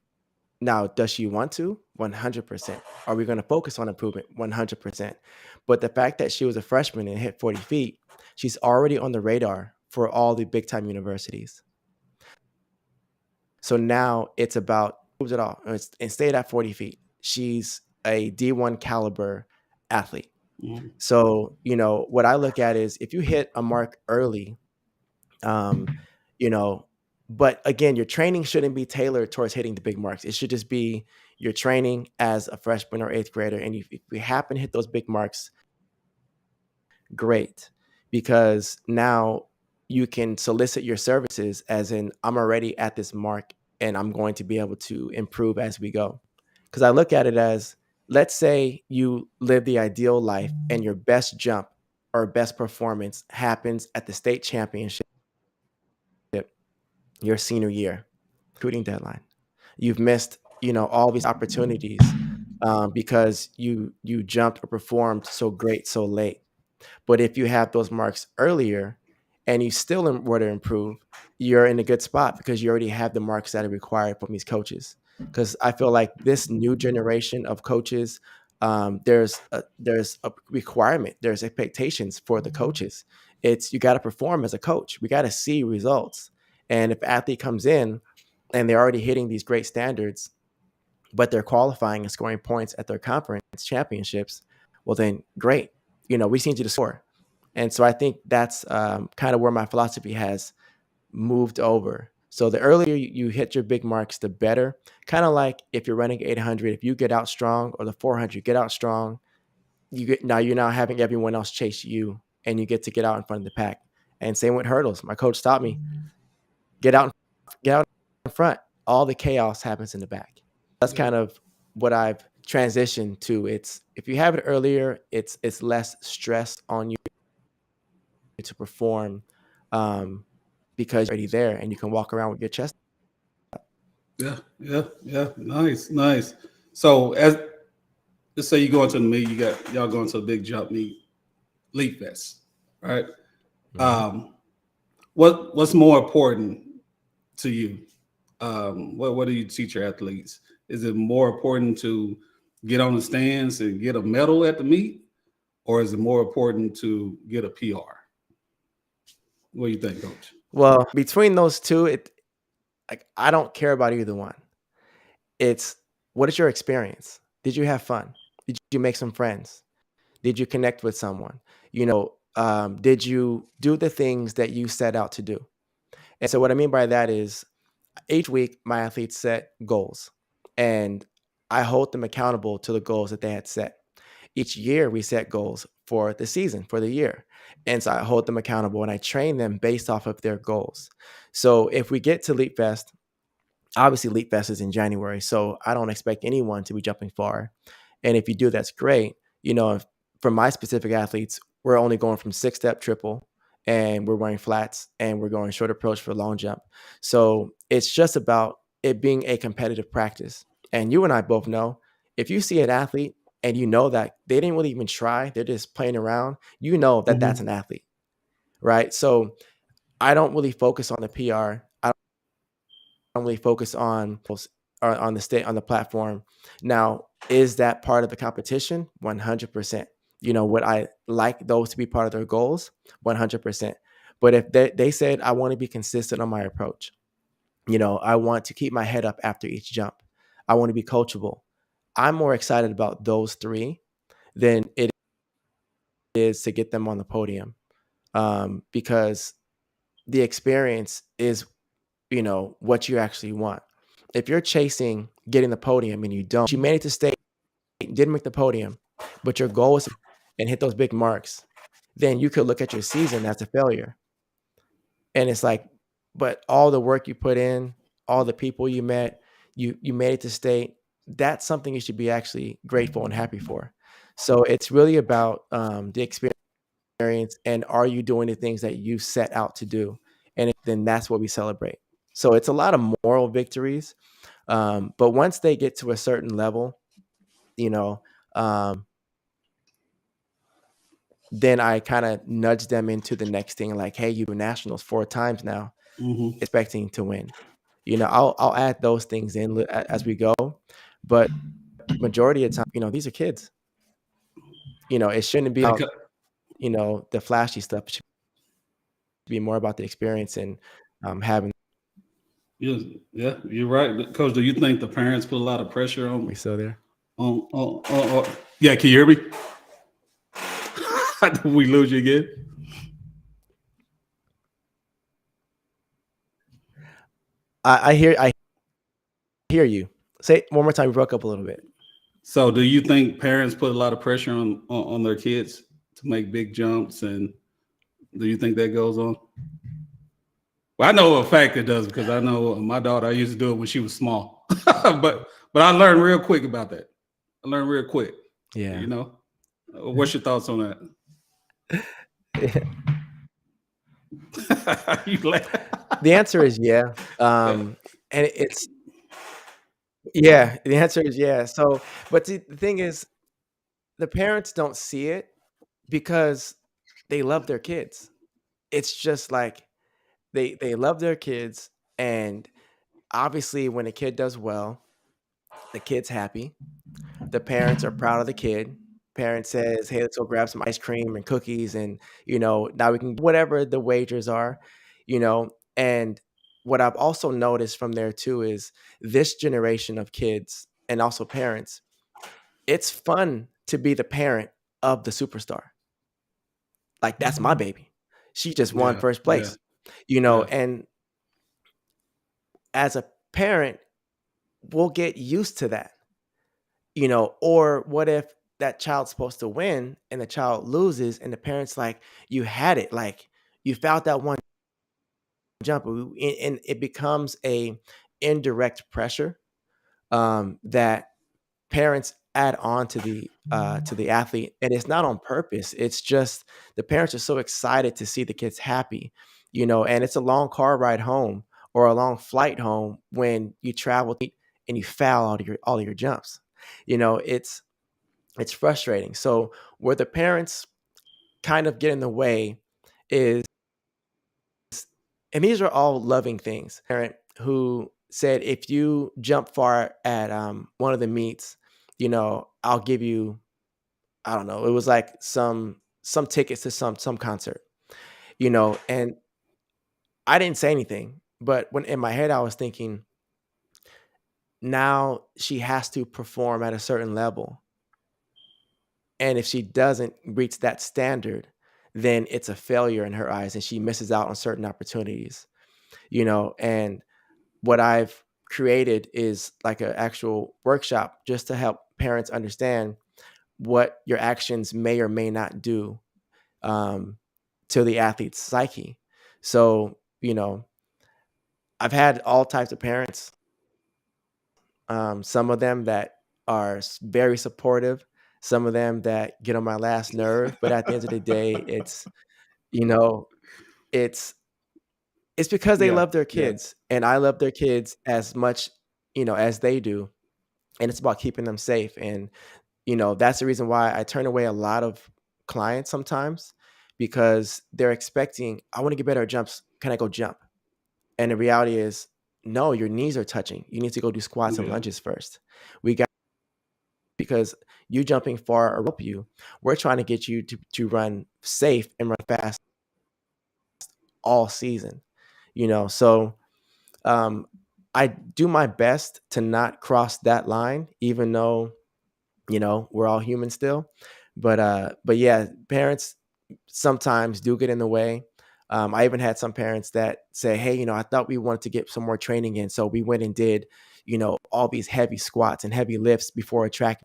Now, does she want to? 100%. Are we going to focus on improvement? 100%. But the fact that she was a freshman and hit 40 feet, she's already on the radar for all the big time universities. So now it's about moves it all and stayed at 40 feet. She's a D1 caliber athlete. Mm-hmm. So, what I look at is if you hit a mark early, um, you know, but again, your training shouldn't be tailored towards hitting the big marks. It should just be your training as a freshman or eighth grader. And if we happen to hit those big marks, great, because now you can solicit your services as in I'm already at this mark and I'm going to be able to improve as we go. Because I look at it as, let's say you live the ideal life and your best jump or best performance happens at the state championship your senior year, recruiting deadline. You've missed, all these opportunities because you jumped or performed so great so late. But if you have those marks earlier and you still were to improve, you're in a good spot because you already have the marks that are required from these coaches. Because I feel like this new generation of coaches, there's a requirement, there's expectations for the coaches. It's you got to perform as a coach. We got to see results. And if an athlete comes in and they're already hitting these great standards, but they're qualifying and scoring points at their conference championships, well, then great. We just need you to score. And so I think that's kind of where my philosophy has moved over. So the earlier you hit your big marks, the better. Kind of like if you're running 800, if you get out strong, or the 400, get out strong, you're now having everyone else chase you, and you get to get out in front of the pack. And same with hurdles. My coach taught me, get out, get out in front. All the chaos happens in the back. That's Yeah. kind of what I've transitioned to. It's if you have it earlier, it's less stress on you to perform, um, because you're already there and you can walk around with your chest. Yeah, yeah, yeah. Nice, nice. So as let's say you go into the meet, you got y'all going to a big jump meet, Leap Fest, right? Mhm. What's more important to you? What do you teach your athletes? Is it more important to get on the stands and get a medal at the meet, or is it more important to get a PR? What do you think, Coach? Well, between those two, I don't care about either one. It's what is your experience? Did you have fun? Did you make some friends? Did you connect with someone? Did you do the things that you set out to do? And so what I mean by that is each week my athletes set goals, and I hold them accountable to the goals that they had set. Each year we set goals for the season, for the year. And so I hold them accountable and I train them based off of their goals. So if we get to Leap Fest, obviously Leap Fest is in January, so I don't expect anyone to be jumping far. And if you do, that's great. For my specific athletes, we're only going from six step triple, and we're wearing flats, and we're going short approach for long jump. So it's just about it being a competitive practice. And you and I both know, if you see an athlete and you know that they didn't really even try, they're just playing around, you know that that's Mm-hmm. an athlete, right? So I don't really focus on the PR. I don't really focus on the state on the platform. Now, is that part of the competition? 100%. Would I like those to be part of their goals? 100%. But if they said, I want to be consistent on my approach, I want to keep my head up after each jump, I want to be coachable, I'm more excited about those three than it is to get them on the podium, because the experience is what you actually want. If you're chasing getting the podium and you made it to state, didn't make the podium, but your goal is and hit those big marks, then you could look at your season as a failure. And it's like, but all the work you put in, all the people you met, you made it to state, that's something you should be actually grateful and happy for. So it's really about the experience, and are you doing the things that you set out to do? And then that's what we celebrate. So it's a lot of moral victories. But once they get to a certain level, you know, um, then I kind of nudge them into the next thing, like, hey, you do nationals 4 times now, Mm-hmm. expecting to win. I'll add those things in as we go, but majority of the time, these are kids. It shouldn't be Hey, about the flashy stuff. It should be more about the experience and having. yeah, yeah, you're right, Coach. Do you think the parents put a lot of pressure We still there? on yeah, can you hear me? Did we lose you again? I hear you. Say it one more time. You broke up a little bit. So, do you think parents put a lot of pressure on their kids to make big jumps, and do you think that goes on? Well, I know a fact it does because I know my daughter. I used to do it when she was small, but I learned real quick about that. I learned real quick. Yeah. You know, what's your thoughts on that? You laugh. The answer is yeah. Yeah. And it's yeah. The answer is yeah. So, but the thing is, the parents don't see it because they love their kids. It's just like they love their kids, and obviously, when a kid does well, the kid's happy. The parents are proud of the kid. Parent says, "Hey, let's go grab some ice cream and cookies, and now we can whatever the wagers are." And what I've also noticed from there too is this generation of kids, and also parents, it's fun to be the parent of the superstar. Like, that's my baby. She just won Yeah, first yeah, place, yeah. and as a parent, we'll get used to that, or what if that child's supposed to win and the child loses and the parent's like, you had it, like you fouled that one jump, and it becomes a indirect pressure that parents add on to the athlete, and it's not on purpose. It's just the parents are so excited to see the kids happy, and it's a long car ride home or a long flight home when you travel and you foul all of your jumps. It's frustrating. So where the parents kind of get in the way is, and these are all loving things. Parent who said, if you jump far at one of the meets, I'll give you, I don't know, it was like some tickets to some concert, and I didn't say anything, but when in my head I was thinking, now she has to perform at a certain level, and if she doesn't reach that standard, then it's a failure in her eyes and she misses out on certain opportunities, and what I've created is like an actual workshop just to help parents understand what your actions may or may not do um, to the athlete's psyche. So, I've had all types of parents. Some of them that are very supportive, some of them that get on my last nerve. But at the end of the day, you know, it's it's because they Yeah, love their yeah. kids, and I love their kids as much, as they do, and it's about keeping them safe. And that's the reason why I turn away a lot of clients sometimes, because they're expecting, I want to get better at jumps. Can I go jump? And the reality is, no, your knees are touching. You need to go do squats and Yeah. lunges first. We got, because you jumping far or help you. We're trying to get you to run safe and run fast all season. So um, I do my best to not cross that line, even though we're all human still. But yeah, parents sometimes do get in the way. I even had some parents that say, hey, I thought we wanted to get some more training in, so we went and did all these heavy squats and heavy lifts before a track.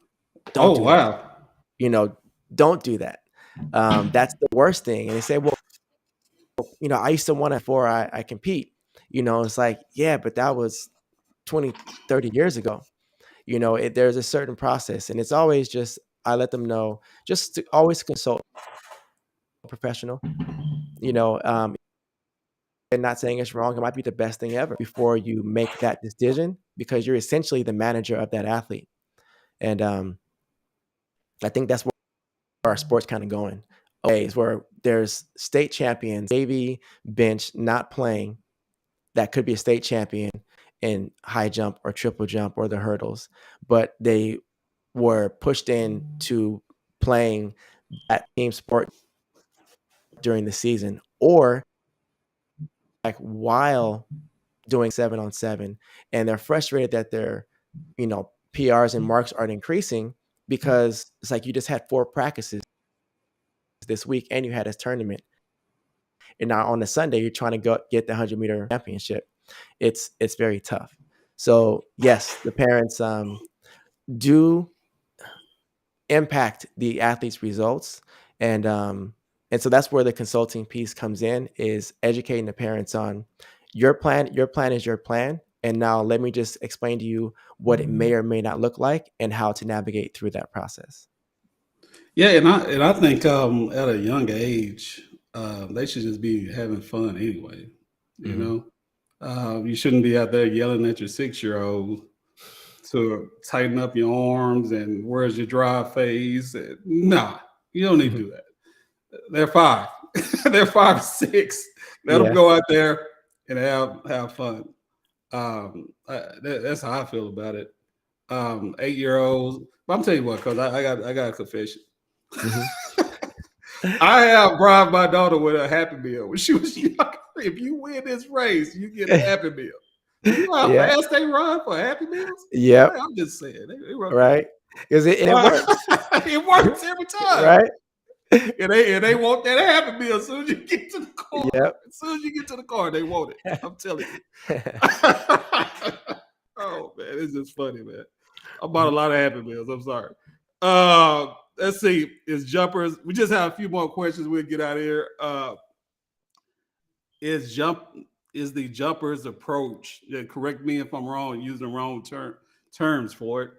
Don't Oh do that. wow. you know don't do that. That's the worst thing. And they say, well, I used to want to before I compete. It's like, yeah, but that was 20, 30 years ago. There's a certain process, and it's always just, I let them know just to always consult a professional. And not saying it's wrong, it might be the best thing ever before you make that decision, because you're essentially the manager of that athlete. And I think that's where our sport's kind of going. Ways where there's state champions, Navy bench not playing, that could be a state champion in high jump or triple jump or the hurdles, but they were pushed into playing that team sport during the season, or like while doing 7-on-7, and they're frustrated that their PRs and marks aren't increasing, because it's like, you just had 4 practices this week and you had a tournament, and now on the Sunday you're trying to go get the 100-meter championship. It's very tough. So yes, the parents do impact the athlete's results, and so that's where the consulting piece comes in, is educating the parents on your plan. Your plan is your plan, and now let me just explain to you what it may or may not look like and how to navigate through that process. Yeah, and I think at a young age, they should just be having fun anyway. You Hmm. know, you shouldn't be out there yelling at your 6-year-old to tighten up your arms and where's your drive phase. Nah, you don't need to Hmm. do that. They're 5. They're 5, 6. Let them Yeah. go out there and have fun. That's how I feel about it. 8-year-olds. But I'm telling you what, cause I got a confession. Hmm. I have bribed my daughter with a Happy Meal when she was young. If you win this race, you get a Happy Meal. You know how Yeah. fast they run for Happy Meals? Yep. Man, I'm just saying they run quick. Right. Because it works. It works every time. Right. And they want that Happy Meal as soon as you get to the car. Yep. As soon as you get to the car, they want it. I'm telling you. Oh man, it's just funny, man. I bought a lot of Happy Meals. I'm sorry. Let's see. Is jumpers? We just have a few more questions. We'll get out of here. Is the jumpers approach? Yeah, correct me if I'm wrong. Using the wrong terms for it.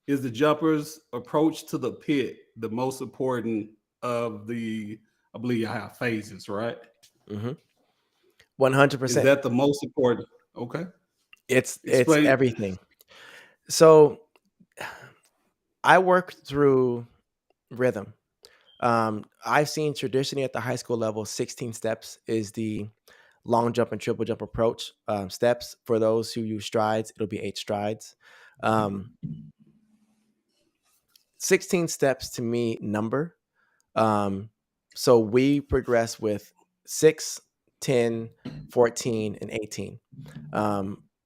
Is the jumpers approach to the pit the most important of the? I believe I have phases, right? 100%. Is that the most important? Okay. It's Explain. everything. So I work through rhythm. I've seen traditionally at the high school level, 16 steps is the long jump and triple jump approach. Steps for those who use strides, it'll be 8 strides. 16 steps to me number. So we progress with 6, 10, 14, and 18.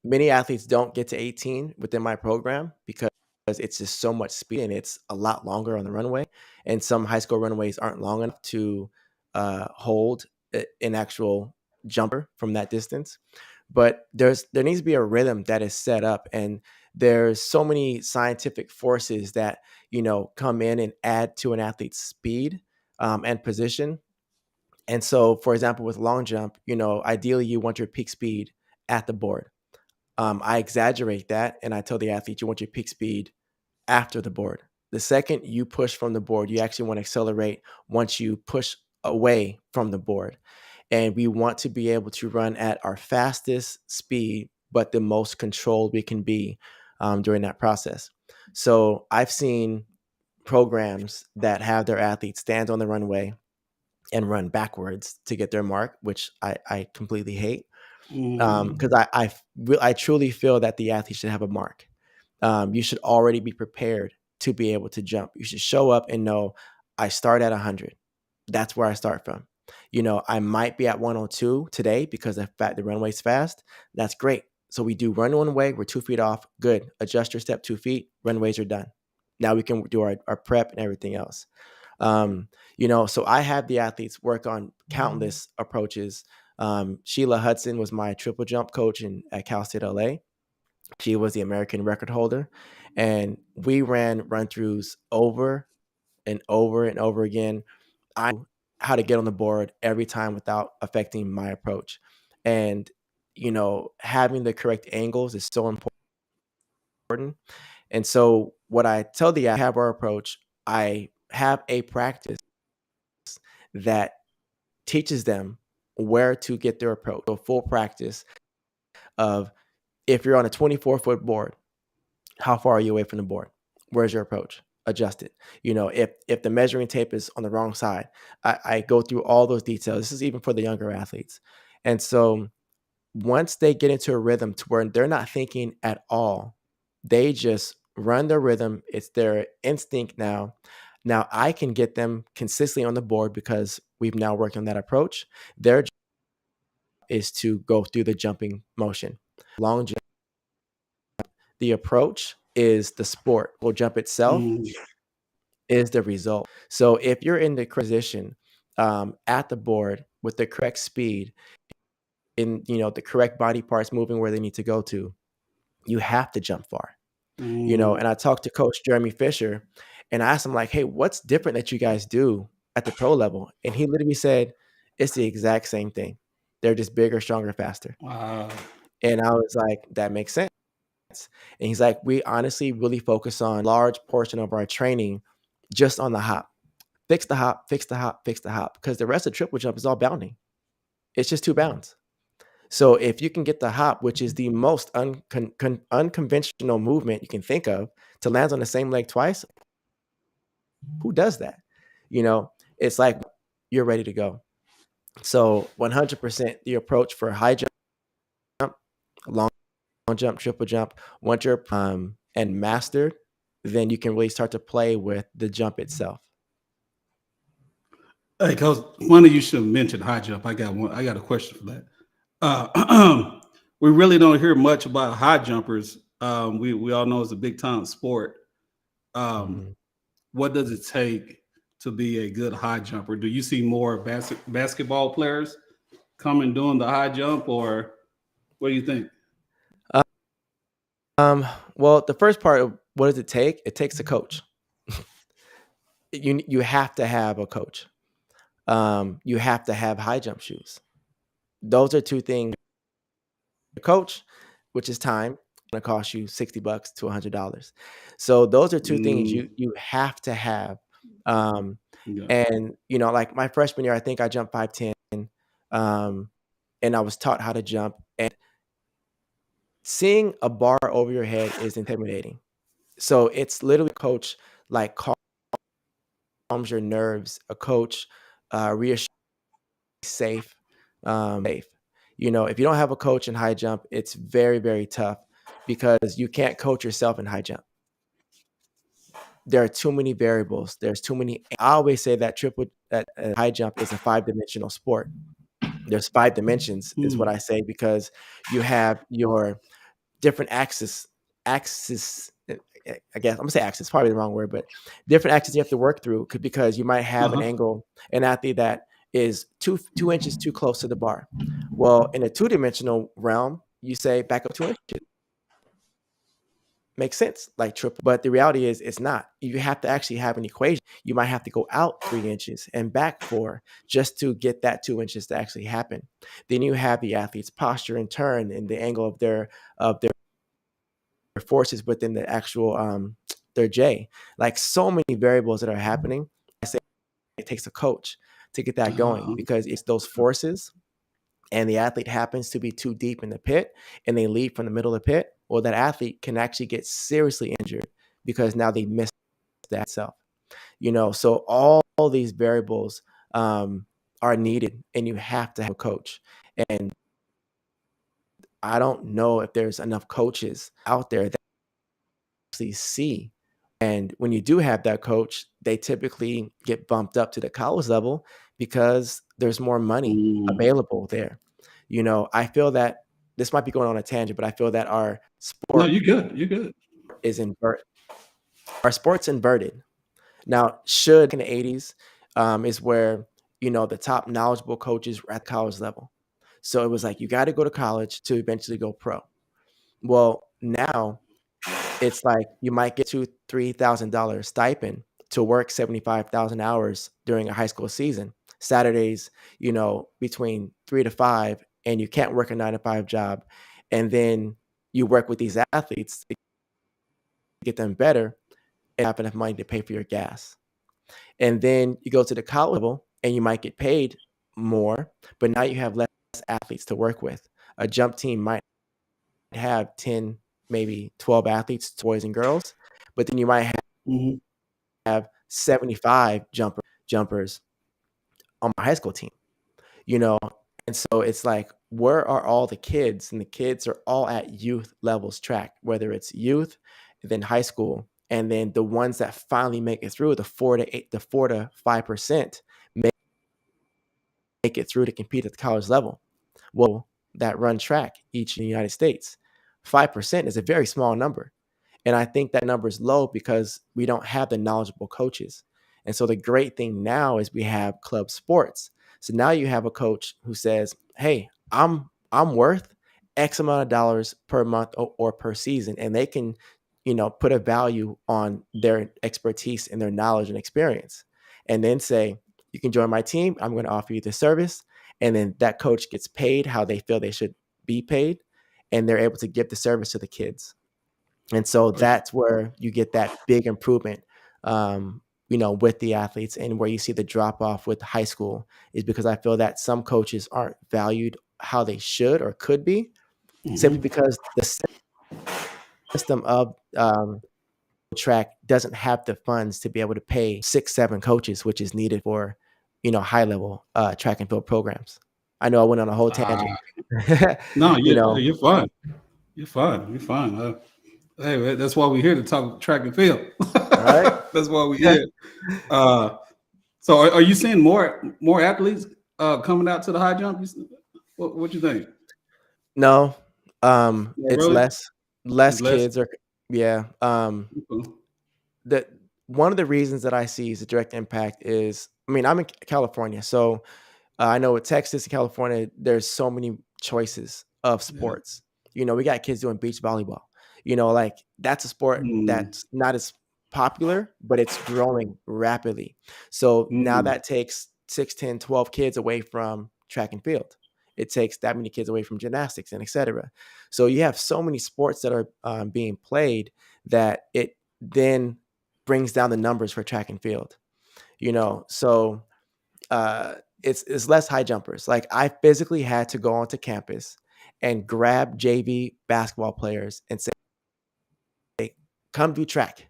Many athletes don't get to 18 within my program because it's just so much speed and it's a lot longer on the runway. And some high school runways aren't long enough to hold an actual jumper from that distance. But there needs to be a rhythm that is set up, and there's so many scientific forces that come in and add to an athlete's speed and position. And so, for example, with long jump, ideally you want your peak speed at the board. I exaggerate that, and I tell the athlete you want your peak speed after the board. The second you push from the board, you actually want to accelerate once you push away from the board. And we want to be able to run at our fastest speed, but the most controlled we can be during that process. So I've seen programs that have their athletes stand on the runway and run backwards to get their mark, which I completely hate. Because I truly feel that the athlete should have a mark. You should already be prepared to be able to jump. You should show up and know I start at 100. That's where I start from. I might be at 102 today because the runway's fast. That's great. So we do run one way. We're 2 feet off. Good. Adjust your step 2 feet. Runways are done. Now we can do our prep and everything else. So I have the athletes work on countless approaches. Sheila Hudson was my triple jump coach at Cal State LA. She was the American record holder, and we ran run-throughs over and over and over again. I knew how to get on the board every time without affecting my approach. And, having the correct angles is so important. And so what I tell the athlete, have our approach, I have a practice that teaches them where to get their approach. A full practice of, if you're on a 24-foot board, how far are you away from the board? Where's your approach? Adjust it. If the measuring tape is on the wrong side, I go through all those details. This is even for the younger athletes. And so once they get into a rhythm to where they're not thinking at all, they just run their rhythm. It's their instinct now. Now I can get them consistently on the board because we've now worked on that approach. Their job is to go through the jumping motion. Long jump. The approach is the sport. Well, jump itself is the result. So if you're in the position at the board with the correct speed, in the correct body parts moving where they need to go to, you have to jump far. And I talked to Coach Jeremy Fisher, and I asked him, like, hey, what's different that you guys do at the pro level? And he literally said, it's the exact same thing. They're just bigger, stronger, faster. Wow. And I was like, that makes sense. And he's like, we honestly really focus on a large portion of our training just on the hop. Fix the hop, fix the hop, fix the hop. Because the rest of triple jump is all bounding. It's just 2 bounds. So if you can get the hop, which is the most unconventional movement you can think of, to land on the same leg twice, who does that? It's like you're ready to go. So 100% the approach for high jump, long jump, triple jump, once you're and mastered, then you can really start to play with the jump itself. Hey, Coach, one of you should mention high jump. I got a question for that. We really don't hear much about high jumpers. We all know it's a big time sport. Um, Mhm. what does it take to be a good high jumper? Do you see more basketball players coming doing the high jump, or what do you think? Um, well, the first part of what does it take? It takes a coach. You have to have a coach. You have to have high jump shoes. Those are two things. A coach, which is time, gonna cost you $60 to $100. So those are two things Mm, you have to have. Um, yeah. and like my freshman year, I think I jumped 5'10", um, and I was taught how to jump. And seeing a bar over your head is intimidating. So it's literally a coach like calms your nerves. A coach reassures you safe. Safe. If you don't have a coach in high jump, it's very, very tough because you can't coach yourself in high jump. There are too many variables. There's too many. I always say that high jump is a five-dimensional sport. There's five dimensions, is what Mm, I say, because you have your different axis. I guess I'm gonna say axis, probably the wrong word, but different axes you have to work through because you might have uh-huh. an athlete that is two inches too close to the bar. Well, in a two-dimensional realm, you say back up 2 inches. Makes sense, like triple. But the reality is it's not. You have to actually have an equation. You might have to go out 3 inches and back four just to get that 2 inches to actually happen. Then you have the athlete's posture and turn and the angle of their forces within the actual their J. Like so many variables that are happening. I say it takes a coach to get that going Uh-huh. because it's those forces and the athlete happens to be too deep in the pit and they leave from the middle of the pit, well, that athlete can actually get seriously injured because now they missed that itself. So all these variables are needed and you have to have a coach. And I don't know if there's enough coaches out there that actually see. And when you do have that coach, they typically get bumped up to the college level because there's more money Mm. available there. I feel that this might be going on a tangent, but I feel that our No, sport you're good. You're good. is inverted. Our sport's inverted. Now, should in the 80s is where, the top knowledgeable coaches were at the college level. So it was like, you got to go to college to eventually go pro. Well, now it's like you might get $2,000-$3,000 stipend to work 75,000 hours during a high school season. Saturdays, between 3 to 5, and you can't work a 9 to 5 job. And then you work with these athletes to get them better and have enough money to pay for your gas. And then you go to the college level and you might get paid more, but now you have less athletes to work with. A jump team might have 10, maybe 12 athletes, boys and girls, but then you might Hmm. have 75 jumpers on my high school team, you know? And so it's like, where are all the kids? And the kids are all at youth levels track, whether it's youth, then high school, and then the ones that finally make it through, the 4 to 5% make it through to compete at the college level. Well, that run track each in the United States, 5% is a very small number. And I think that number is low because we don't have the knowledgeable coaches. And so the great thing now is we have club sports. So now you have a coach who says, "Hey, I'm worth X amount of dollars per month or per season," and they can, put a value on their expertise and their knowledge and experience, and then say, "You can join my team. I'm going to offer you this service," and then that coach gets paid how they feel they should be paid, and they're able to give the service to the kids. And so Right. that's where you get that big improvement, with the athletes, and where you see the drop off with high school is because I feel that some coaches aren't valued how they should or could be, simply Hmm. because the system of track doesn't have the funds to be able to pay 6, 7 coaches, which is needed for, high level track and field programs. I know I went on a whole tangent. No, you you're, know, you're fine. You're fine. You're fine. Hey, man, that's why we're here to talk track and field. right? That's why we're here. Uh, so, are you seeing more athletes coming out to the high jump? What you think? No, Yeah, it's really? less It's less. kids are yeah. Okay. The one of the reasons that I see is a direct impact is, I mean, I'm in California, so I know with Texas and California, there's so many choices of Yeah. sports. We got kids doing beach volleyball. Like that's a sport Mm, that's not as popular, but it's growing rapidly. So now mm, that takes 6, 10, 12 kids away from track and field. It takes that many kids away from gymnastics and etc. So you have so many sports that are being played that it then brings down the numbers for track and field. So uh, it's less high jumpers. Like I physically had to go onto campus and grab JV basketball players and say, "Come do track,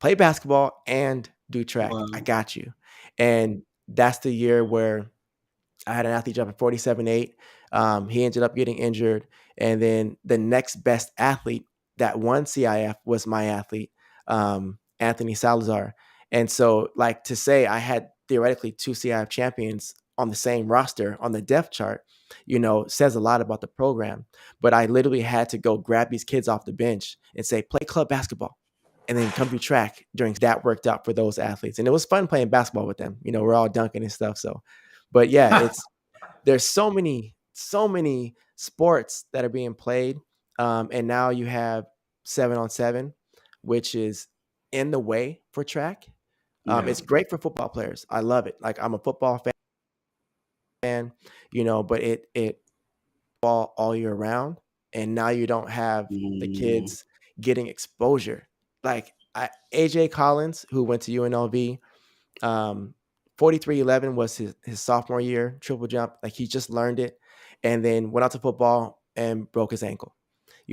play basketball and do track. I wow. got you." And that's the year where I had an athlete jumping 47.8. He ended up getting injured. And then the next best athlete that won CIF was my athlete, Anthony Salazar. And so, like, to say I had theoretically two CIF champions on the same roster on the depth chart, says a lot about the program. But I literally had to go grab these kids off the bench and say, play club basketball and then come do track during that worked out for those athletes. And it was fun playing basketball with them. We're all dunking and stuff. So, but yeah, there's so many sports that are being played, and now you have 7-on-7, which is in the way for track. Yeah. It's great for football players. I love it. Like I'm a football fan, but it all year round, and now you don't have the Mm, kids getting exposure. Like AJ Collins, who went to UNLV, um, 43.11 was his sophomore year, triple jump. Like he just learned it and then went out to football and broke his ankle.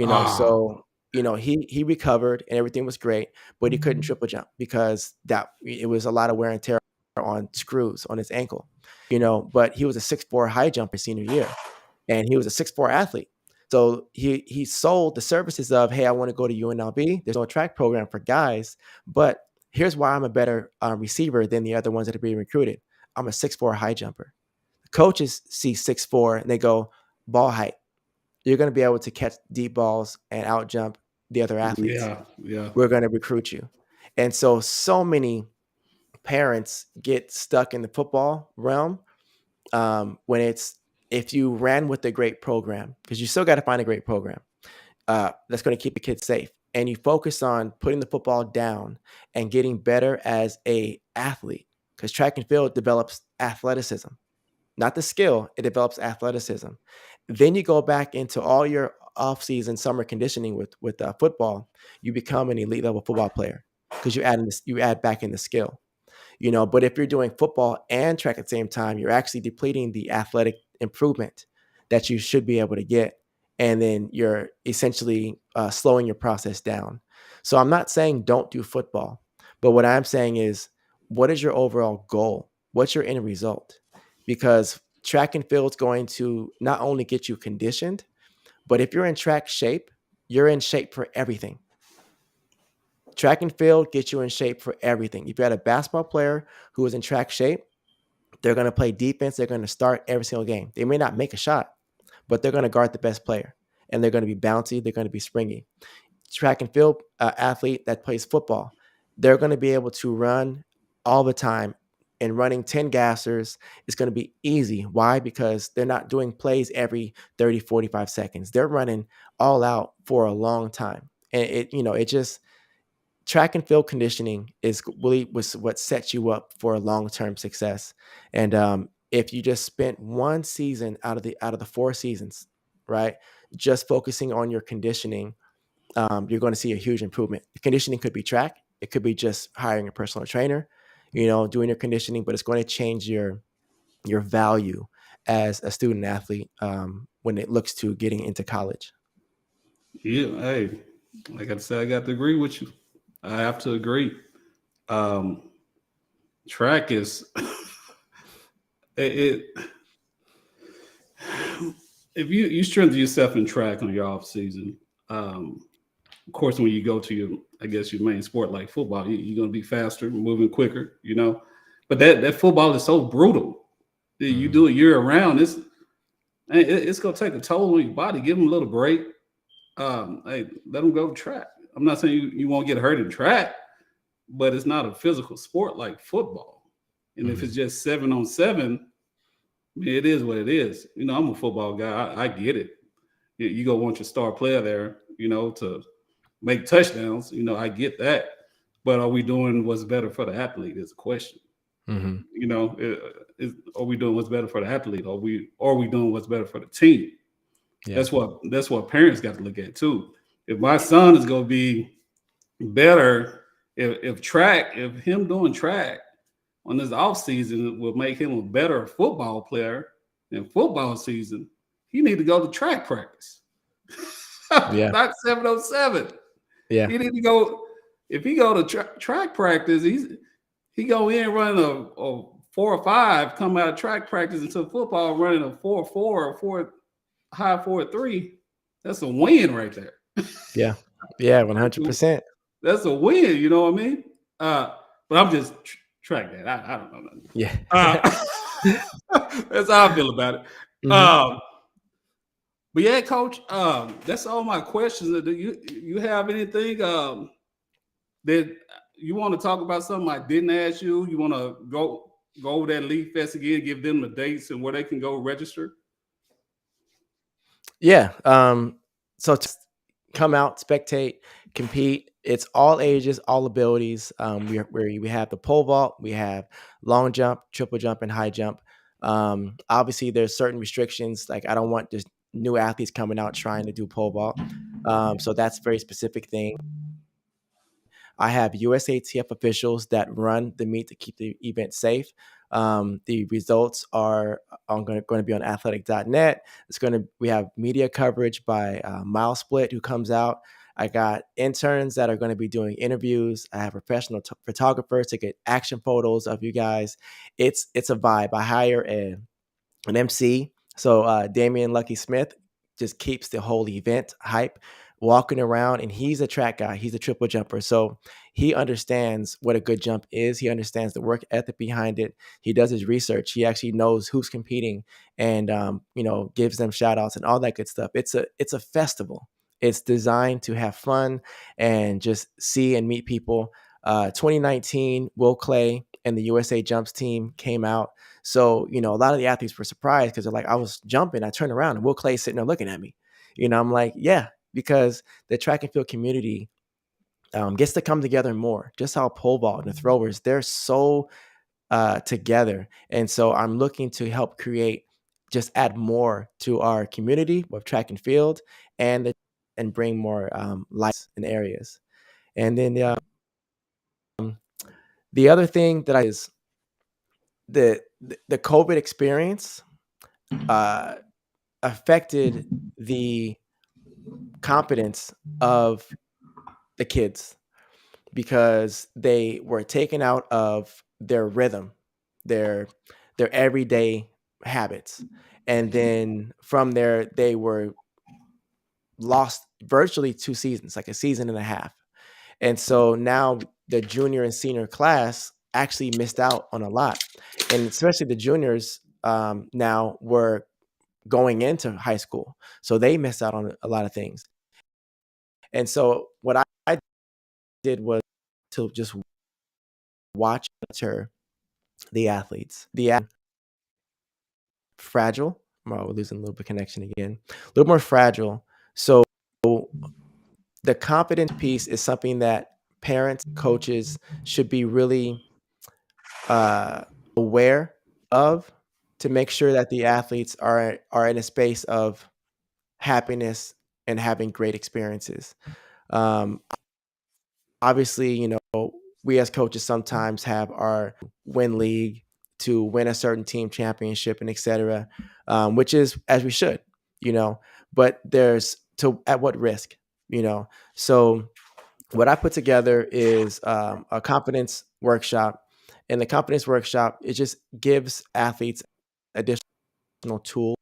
ah. So he recovered and everything was great, but he couldn't triple jump because that it was a lot of wear and tear on screws on his ankle. But he was a 6'4" high jumper senior year and he was a 6'4" athlete. So he sold the services of, hey, I want to go to UNLV. There's no track program for guys, but here's why I'm a better receiver than the other ones that are being recruited. I'm a 6'4" high jumper. Coaches see 6'4" and they go, ball height. You're going to be able to catch deep balls and out jump the other athletes. Yeah. Yeah. We're going to recruit you. And so many parents get stuck in the football realm when it's, if you ran with a great program, because you still got to find a great program that's going to keep the kids safe, and you focus on putting the football down and getting better as a athlete, because track and field develops athleticism, not the skill, it develops athleticism. Then you go back into all your off-season summer conditioning with football, you become an elite level football player because you add back in the skill. But if you're doing football and track at the same time, you're actually depleting the athletic improvement that you should be able to get. And then you're essentially slowing your process down. So I'm not saying don't do football, but what I'm saying is, what is your overall goal? What's your end result? Because track and field is going to not only get you conditioned, but if you're in track shape, you're in shape for everything. Track and field gets you in shape for everything. If you had a basketball player who is in track shape, they're going to play defense. They're going to start every single game. They may not make a shot, but they're going to guard the best player. And they're going to be bouncy. They're going to be springy. Track and field athlete that plays football, they're going to be able to run all the time. And running 10 gassers is going to be easy. Why? Because they're not doing plays every 30, 45 seconds. They're running all out for a long time. And it just, track and field conditioning is really was what sets you up for long-term success. And if you just spent one season out of the 4 seasons, right, just focusing on your conditioning, you're going to see a huge improvement. The conditioning could be track, it could be just hiring a personal trainer, doing your conditioning, but it's going to change your value as a student athlete when it looks to getting into college. Yeah. Hey, like I said, I got to agree with you. I have to agree. Um, Track is it if you strengthen yourself in track on your off season, of course, when you go to your, I guess your main sport like football, you're gonna be faster, moving quicker, But that football is so brutal. You Mhm. do it year round. it's gonna take a toll on your body. Give them a little break. Hey, let them go track. I'm not saying you won't get hurt in track, but it's not a physical sport like football. And if it's Mhm. just 7-on-7, it is what it is. I'm a football guy. I get it. You go want your star player there, to make touchdowns. I get that. But are we doing what's better for the athlete? Is the question. Mhm. Are we doing what's better for the athlete? Are we doing what's better for the team? Yeah. That's what parents got to look at too. If my son is going to be better, if him doing track on this off season will make him a better football player in football season, he need to go to track practice, Yeah. not 7-on-7. Yeah. He need to go. If he go to track practice, he go in running a 4 or 5, come out of track practice into football running a 4-4 or high 4-3. That's a win right there. Yeah. Yeah. 100%. That's a win. You know what I mean? But I'm just track that. I don't know nothing. Yeah. That's how I feel about it. Mhm. Um, but yeah, Coach. That's all my questions. Do you have anything that you want to talk about? Something I didn't ask you? You want to go over that League Fest again? Give them the dates and where they can go register. Yeah. So come out, spectate, compete. It's all ages, all abilities. We have the pole vault, we have long jump, triple jump, and high jump. Obviously, there's certain restrictions. Like I don't want just new athletes coming out trying to do pole vault. So that's a very specific thing. I have USATF officials that run the meet to keep the event safe. The results are going to be on athletic.net. We have media coverage by Mile Split, who comes out. I got interns that are going to be doing interviews. I have professional photographers to get action photos of you guys. It's a vibe. I hire an MC. So Damian Lucky Smith just keeps the whole event hype, walking around, and he's a track guy. He's a triple jumper, so he understands what a good jump is. He understands the work ethic behind it. He does his research. He actually knows who's competing, and gives them shout outs and all that good stuff. It's a festival. It's designed to have fun and just see and meet people. 2019, Will Clay and the USA Jumps team came out. So, a lot of the athletes were surprised because they're like, I was jumping, I turned around and Will Clay's sitting there looking at me. I'm like, yeah, because the track and field community gets to come together more. Just how pole vault and the throwers, they're so together. And so I'm looking to help just add more to our community with track and field and bring more lights in areas. And then the other thing that is the COVID experience uh, affected the competence of the kids because they were taken out of their rhythm, their their everyday habits. And then from there they were lost virtually 2 seasons, like a season and a half. And so now the junior and senior class actually missed out on a lot. And especially the juniors now were going into high school. So they missed out on a lot of things. And so what I did was to just watch her, the athletes, fragile. Oh, we're losing a little bit of connection again. A little more fragile. So the confidence piece is something that parents, coaches should be really aware of to make sure that the athletes are in a space of happiness and having great experiences. Um, Obviously, we as coaches sometimes have our win league to win a certain team championship and etc., which is as we should, you know. But there's to at what risk, you know. So what I put together is a confidence workshop, and the confidence workshop it just gives athletes additional tools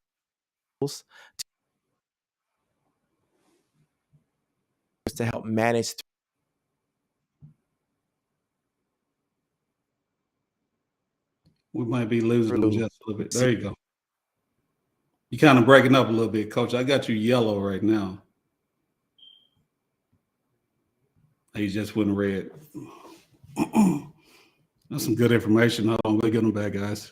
to help manage We might be losing them through just a little bit. There you go. You kind of breaking up a little bit, Coach. I got you yellow right now. You just went red. That's some good information. Hold on, we'll get them back, guys.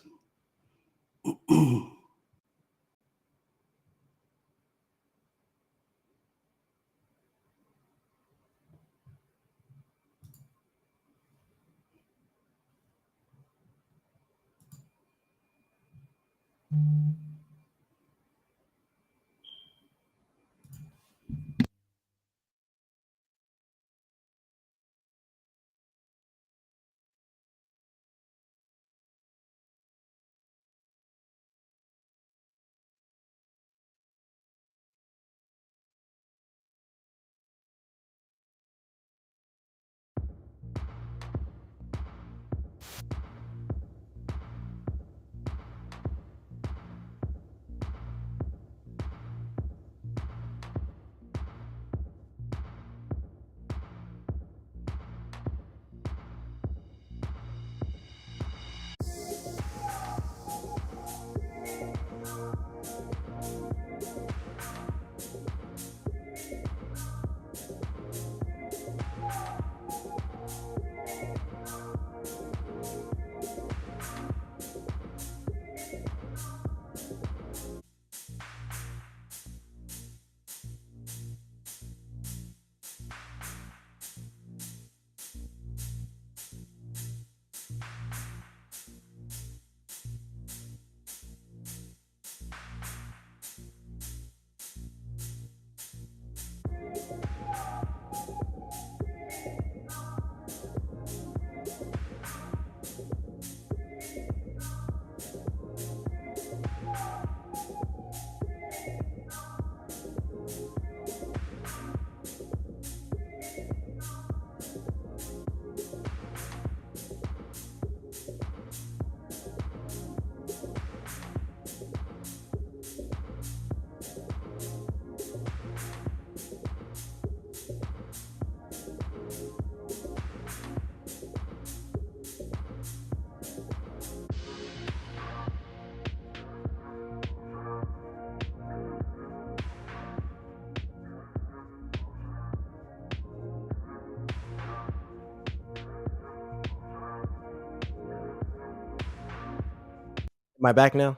Am I back now?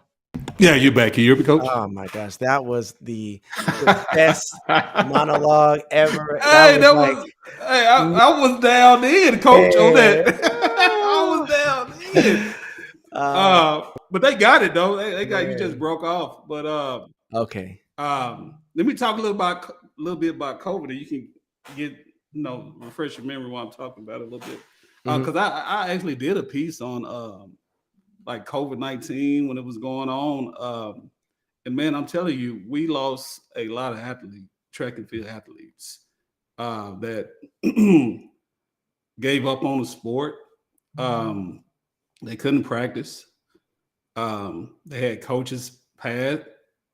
Yeah, you back. Can you hear me, Coach? Oh my gosh, that was the best monologue ever. That Hey, was that like, was. Hey, I was down in, Coach, on that. man, I was down in. uh, But they got it though. They got you. Just man. broke off. But Okay. let me talk a little bit about COVID, and you can get refresh your memory while I'm talking about it a little bit. Mhm. Because I actually did a piece on like COVID-19 when it was going on. And man, I'm telling you, we lost a lot of athletes, track and field athletes, that gave up on the sport. Um, they couldn't practice. They had coaches pass,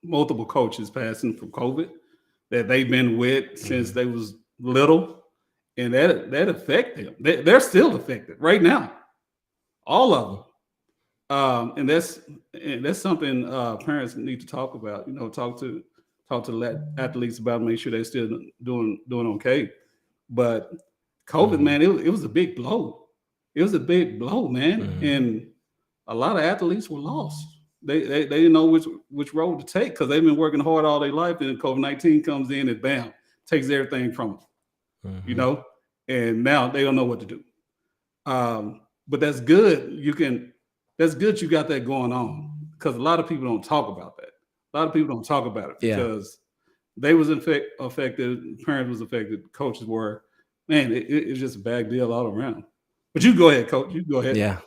multiple coaches passing from COVID that they've been with since Mhm. they was little, and that affected them. They're still affected right now, all of them. And that's something parents need to talk about. Talk to athletes about, make sure they're still doing okay. But COVID, Mhm. man, it was a big blow. It was a big blow, man, Mhm. and a lot of athletes were lost. They didn't know which road to take because they've been working hard all their life, and COVID-19 comes in and bam, takes everything from them. You Mhm. know, and now they don't know what to do. But that's good. That's good you got that going on because a lot of people don't talk about that. A lot of people don't talk about it Yeah. because they was affected, parents was affected, coaches were. Man, it's just a bad deal all around. But you go ahead, coach. You go ahead. Yeah.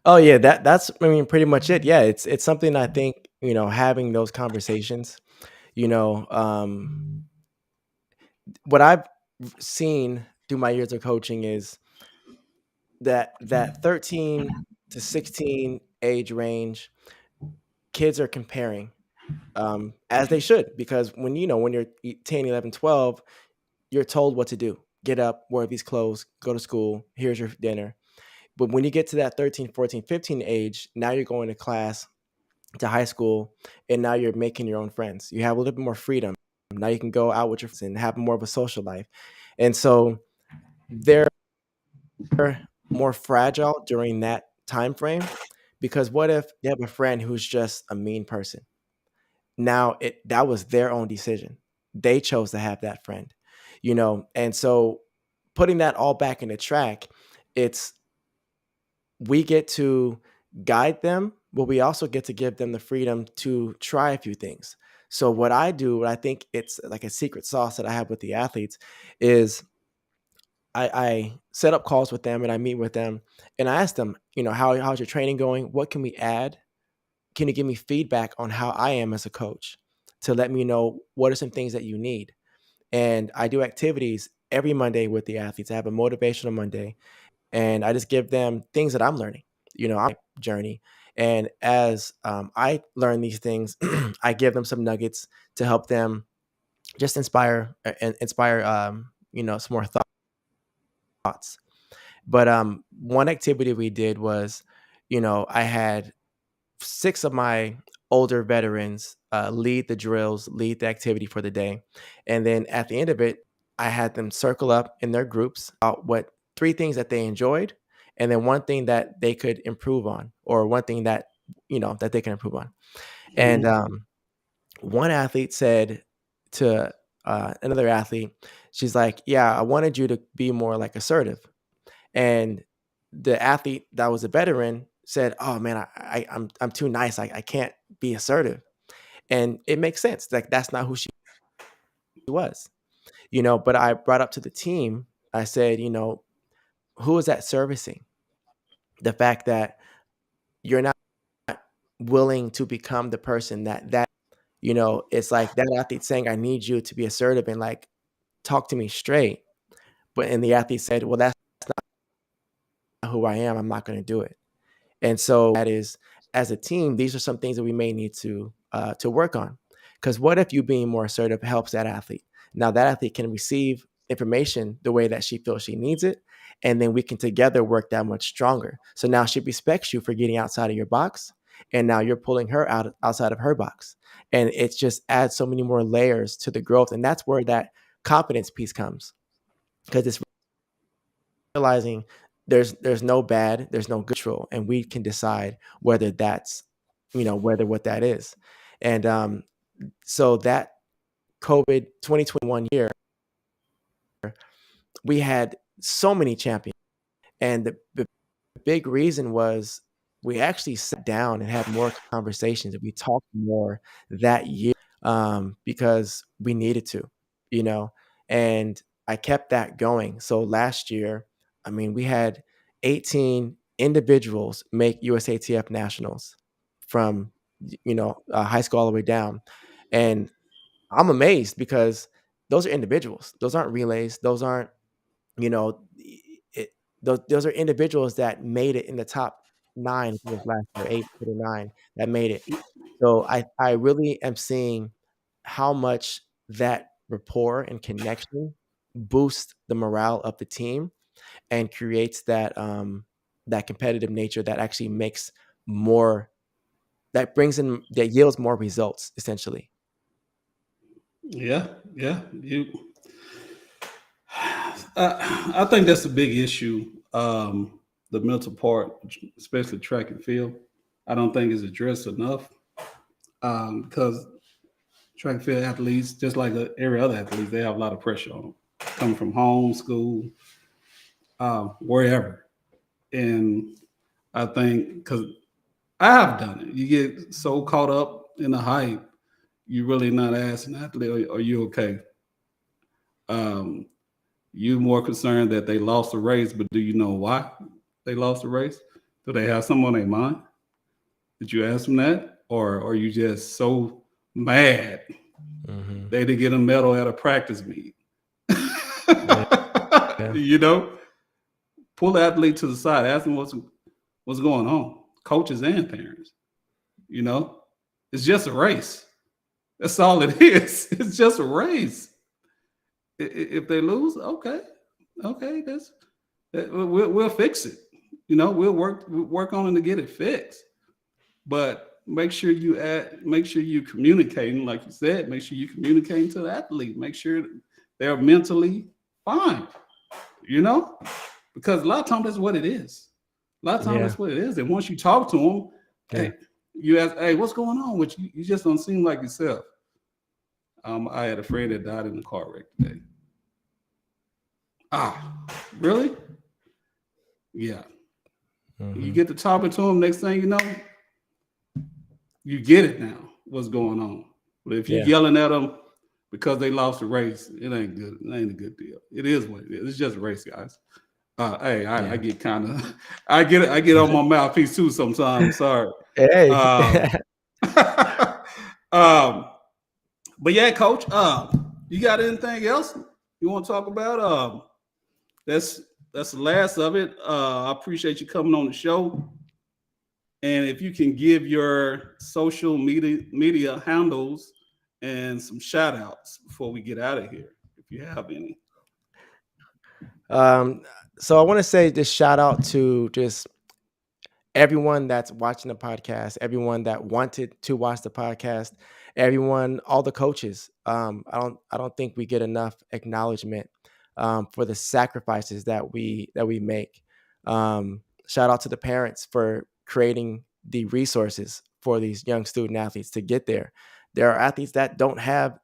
Oh yeah, that's I mean pretty much it. Yeah, it's something I think, having those conversations, you know, what I've seen through my years of coaching is that 13 to 16 age range, kids are comparing, as they should, because when you're 10, 11, 12, you're told what to do. Get up, wear these clothes, go to school, here's your dinner. But when you get to that 13, 14, 15 age, now you're going to class, to high school, and now you're making your own friends. You have a little bit more freedom. Now you can go out with your friends and have more of a social life. And so they're more fragile during that time frame, because what if they have a friend who's just a mean person? Now that was their own decision. They chose to have that friend, And so putting that all back into track, it's we get to guide them, but we also get to give them the freedom to try a few things. So what I do, what I think it's like a secret sauce that I have with the athletes, is I set up calls with them and I meet with them and I ask them, how's your training going? What can we add? Can you give me feedback on how I am as a coach to let me know what are some things that you need? And I do activities every Monday with the athletes. I have a motivational Monday and I just give them things that I'm learning, on my journey. And as I learn these things, I give them some nuggets to help them just inspire, some more thoughts. But one activity we did was, I had 6 of my older veterans lead the drills, lead the activity for the day. And then at the end of it, I had them circle up in their groups about what 3 things that they enjoyed, and then one thing that they could improve on, or one thing that, that they can improve on. And Mhm. one athlete said to another athlete, she's like, "Yeah, I wanted you to be more like assertive." And the athlete that was a veteran said, "Oh man, I'm too nice. I can't be assertive." And it makes sense. Like that's not who she was, But I brought up to the team. I said, who is that servicing? The fact that you're not willing to become the person it's like that athlete saying, "I need you to be assertive and like talk to me straight." And the athlete said, "Well, that's not who I am. I'm not going to do it." And so that is, as a team, these are some things that we may need to work on. Because what if you being more assertive helps that athlete? Now that athlete can receive information the way that she feels she needs it, and then we can together work that much stronger. So now she respects you for getting outside of your box, and now you're pulling her outside of her box, and it just adds so many more layers to the growth, and that's where that confidence piece comes, because it's realizing there's no bad, there's no good neutral, and we can decide whether that's whether what that is. And so that COVID 2021 year, we had so many champions, and the big reason was we actually sat down and had more conversations and we talked more that year, because we needed to, you know, and I kept that going. So last year, I mean, we had 18 individuals make USATF nationals from, high school all the way down. And I'm amazed because those are individuals. Those aren't relays. Those aren't, you know, it, those are individuals that made it in the top 9, I think it was last year, 8 or 9 that made it. So I really am seeing how much that rapport and connection boosts the morale of the team and creates that competitive nature that actually makes more that yields more results essentially. Yeah, yeah. I think that's a big issue. The mental part, especially track and field, I don't think is addressed enough. Because track and field athletes, just like every other athlete, they have a lot of pressure on them, coming from home, school, wherever. And I think because I have done it, you get so caught up in the hype, you really not asking the athlete, "Are you okay?" Um, you more concerned that they lost the race, but do you know why they lost the race? Do they have something on their mind? Did you ask them that, or are you just so mad Hmm. they didn't get a medal at a practice meet? Yeah. Yeah. you know, pull the athlete to the side, ask them what's going on. Coaches and parents. You know, it's just a race. That's all it is. It's just a race. If they lose, okay, okay, we'll fix it. We'll work on it to get it fixed. But make sure you communicating, like you said, make sure you communicating to the athlete, make sure they're mentally fine, you know, because a lot of times that's what it is. A lot of times Yeah. that's what it is. And once you talk to them, Yeah. hey, you ask, hey, what's going on with you? You just don't seem like yourself. I had a friend that died in a car wreck today. Ah, really? Yeah. You Mm-hmm. get to talking to them, next thing you know, you get it now, what's going on. But if you're Yeah. yelling at them because they lost a race, it ain't good. It ain't a good deal. It is what it is. It's just a race, guys. Hey, I Yeah. get kind of, I get on my mouthpiece too sometimes. Sorry. Hey. Um, um, but yeah, Coach. You got anything else you want to talk about? That's that's the last of it. I appreciate you coming on the show. And if you can give your social media handles and some shout outs before we get out of here, if you have any. um, so I want to say just shout out to just everyone that's watching the podcast, everyone that wanted to watch the podcast, everyone, all the coaches. I don't think we get enough acknowledgement for the sacrifices that we make. Shout out to the parents for creating the resources for these young student athletes to get there. There are athletes that don't have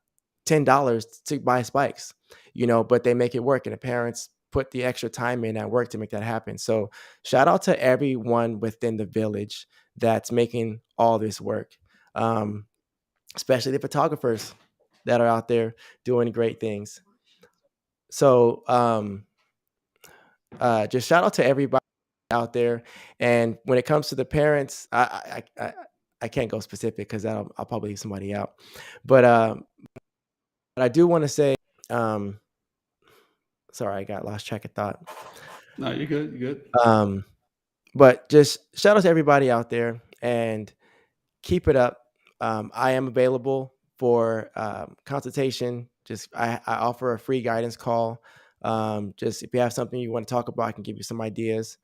$10 to buy spikes, but they make it work, and the parents put the extra time in at work to make that happen. So shout out to everyone within the village that's making all this work, um, especially the photographers that are out there doing great things. So just shout out to everybody out there. And when it comes to the parents, I can't go specific because I'll probably leave somebody out. But I do want to say, um, sorry, I got lost track of thought. No, you're good. You're good. But just shout out to everybody out there and keep it up. I am available for consultation. Just I offer a free guidance call. Just if you have something you want to talk about, I can give you some ideas,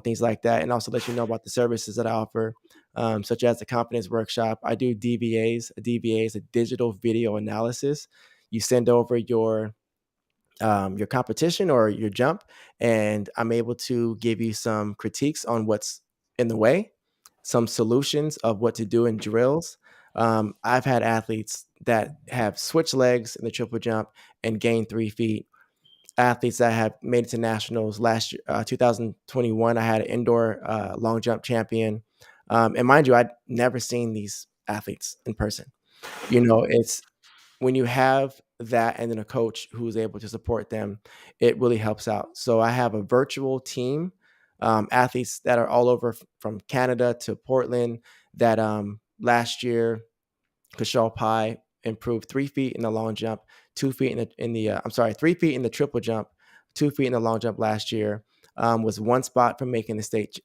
things like that, and also let you know about the services that I offer, such as the confidence workshop. I do DVAs. A DVA is a digital video analysis. You send over your competition or your jump, and I'm able to give you some critiques on what's in the way, some solutions of what to do in drills. I've had athletes that have switched legs in the triple jump and gained 3 feet. Athletes that have made it to nationals last year, 2021. I had an indoor long jump champion, and mind you, I'd never seen these athletes in person. It's when you have that and then a coach who's able to support them, it really helps out. So I have a virtual team, athletes that are all over from Canada to Portland. That last year, Kashal Pai improved 3 feet in the long jump, 2 feet I'm sorry, 3 feet in the triple jump, 2 feet in the long jump last year. Was one spot from making the state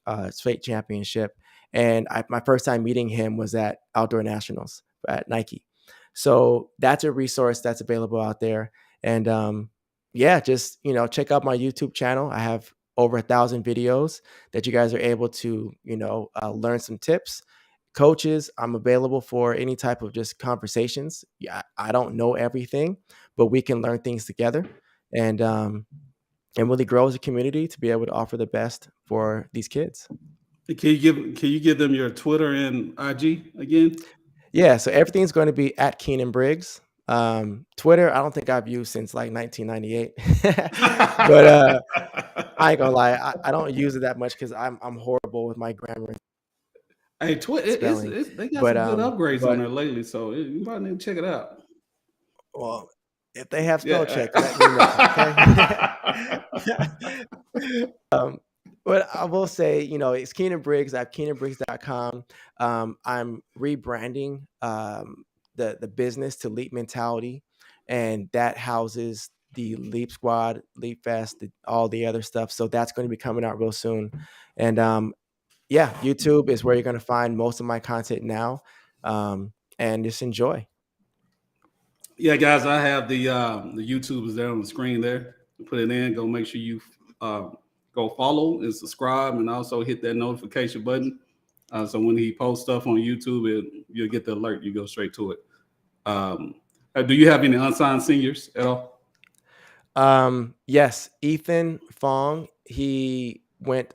championship, and my first time meeting him was at Outdoor Nationals at Nike. So that's a resource that's available out there. And yeah, just check out my YouTube channel. I have over 1,000 videos that you guys are able to learn some tips. Coaches, I'm available for any type of just conversations. Yeah, I don't know everything, but we can learn things together, and really grow as a community to be able to offer the best for these kids. Can you give them your Twitter and IG again? Yeah, so everything's going to be at Keinan Briggs. Twitter, I don't think I've used since like 1998, but I ain't gonna lie, I don't use it that much because I'm horrible with my grammar and Hey, spelling. they got But some good upgrades on but there lately, so you might need to check it out. well, if they have spell Yeah. check, let me know, okay? um, but I will say, it's Keinan Briggs. I have KeinanBriggs.com. I'm rebranding the business to Leap Mentality, and that houses the Leap Squad, Leap Fest, all the other stuff. So that's going to be coming out real soon. And yeah, YouTube is where you're going to find most of my content now. And just enjoy. Yeah, guys, I have the YouTube is there on the screen there. Put it in. Go make sure you go follow and subscribe, and also hit that notification button. So when he posts stuff on YouTube, you'll get the alert. You go straight to it. Do you have any unsigned seniors at all? Yes, Ethan Fong. He went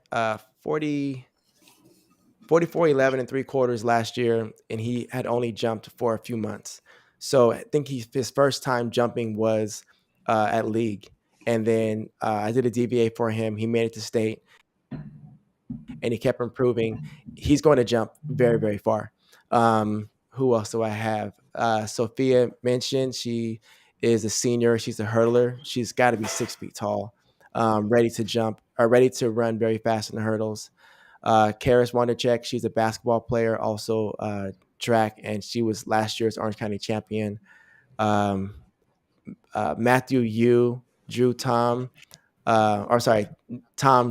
44, 11 and 3/4 last year, and he had only jumped for a few months. So I think his first time jumping was at league. And then I did a DBA for him. He made it to state, and he kept improving. He's going to jump very, very far. Who else do I have? Sophia mentioned she is a senior. She's a hurdler. She's got to be 6 feet tall, ready to jump, or ready to run very fast in the hurdles. Karis Wondercheck, she's a basketball player, also track, and she was last year's Orange County champion. Matthew Yu, Tom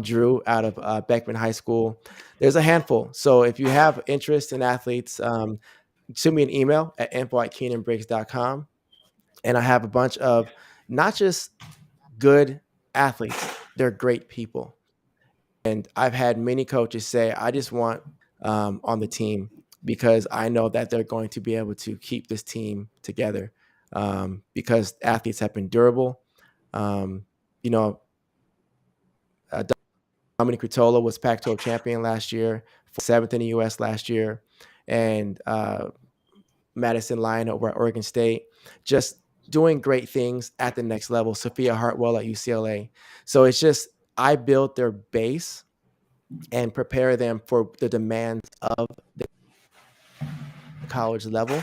Drew out of Beckman High School. There's a handful. So if you have interest in athletes, send me an email at info@KeinanBriggs.com. And I have a bunch of not just good athletes, they're great people. And I've had many coaches say, I just want on the team because I know that they're going to be able to keep this team together because athletes have been durable. Dominic Rutola was Pac-12 champion last year, 7th in the U.S. last year, and Madison Lyon over at Oregon State, just doing great things at the next level. Sophia Hartwell at UCLA. So it's just I build their base and prepare them for the demands of the college level.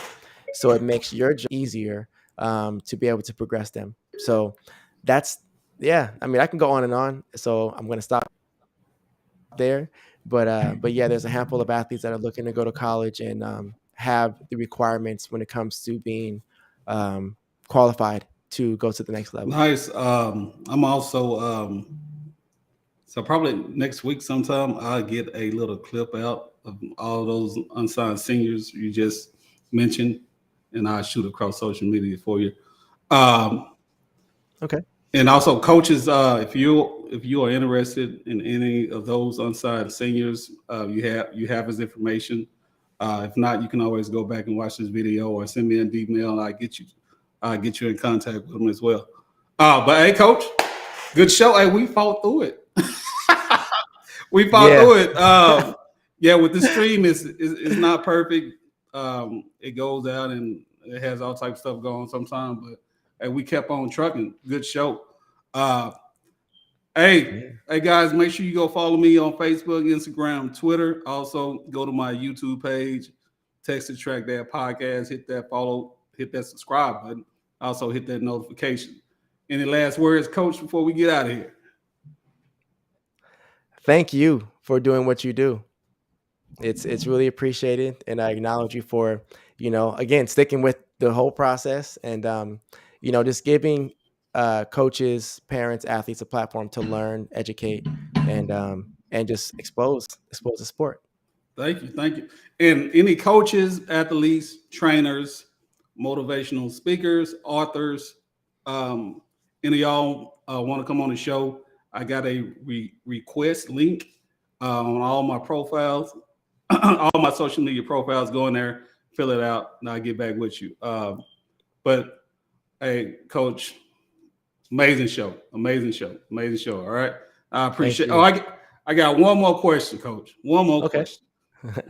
So it makes your job easier to be able to progress them. So that's, I mean, I can go on and on. So I'm going to stop there. But yeah, there's a handful of athletes that are looking to go to college and have the requirements when it comes to being qualified to go to the next level. Nice. I'm also so probably next week sometime I'll get a little clip out of all those unsigned seniors you just mentioned, and I'll shoot across social media for you. Okay. And also, coaches, if you are interested in any of those unsigned seniors, you have his information. If not, you can always go back and watch this video or send me an email, and I'll get you in contact with them as well. But hey, Coach, good show. Hey, we fought through it. We fought through it. With the stream, it's not perfect. It goes out and it has all types of stuff going on sometimes, but hey, we kept on trucking. Good show. Hey guys, make sure you go follow me on Facebook, Instagram, Twitter. Also, go to my YouTube page, TexasTrackDad Podcast. Hit that follow, hit that subscribe button. Also, hit that notification. Any last words, Coach, before we get out of here? Thank you for doing what you do. It's really appreciated, and I acknowledge you for, again, sticking with the whole process and, just giving coaches, parents, athletes a platform to learn, educate, and just expose the sport. Thank you. And any coaches, athletes, trainers, motivational speakers, authors, any of y'all want to come on the show, I got a request link on all my profiles, all my social media profiles. Go in there, fill it out, and I'll get back with you. But hey, Coach, amazing show. All right, I appreciate. I got one more question, Coach. One more question.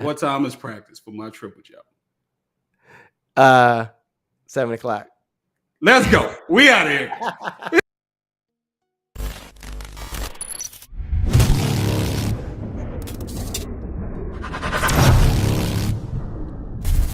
What time is practice for my trip with y'all? 7 o'clock. Let's go. We out of here.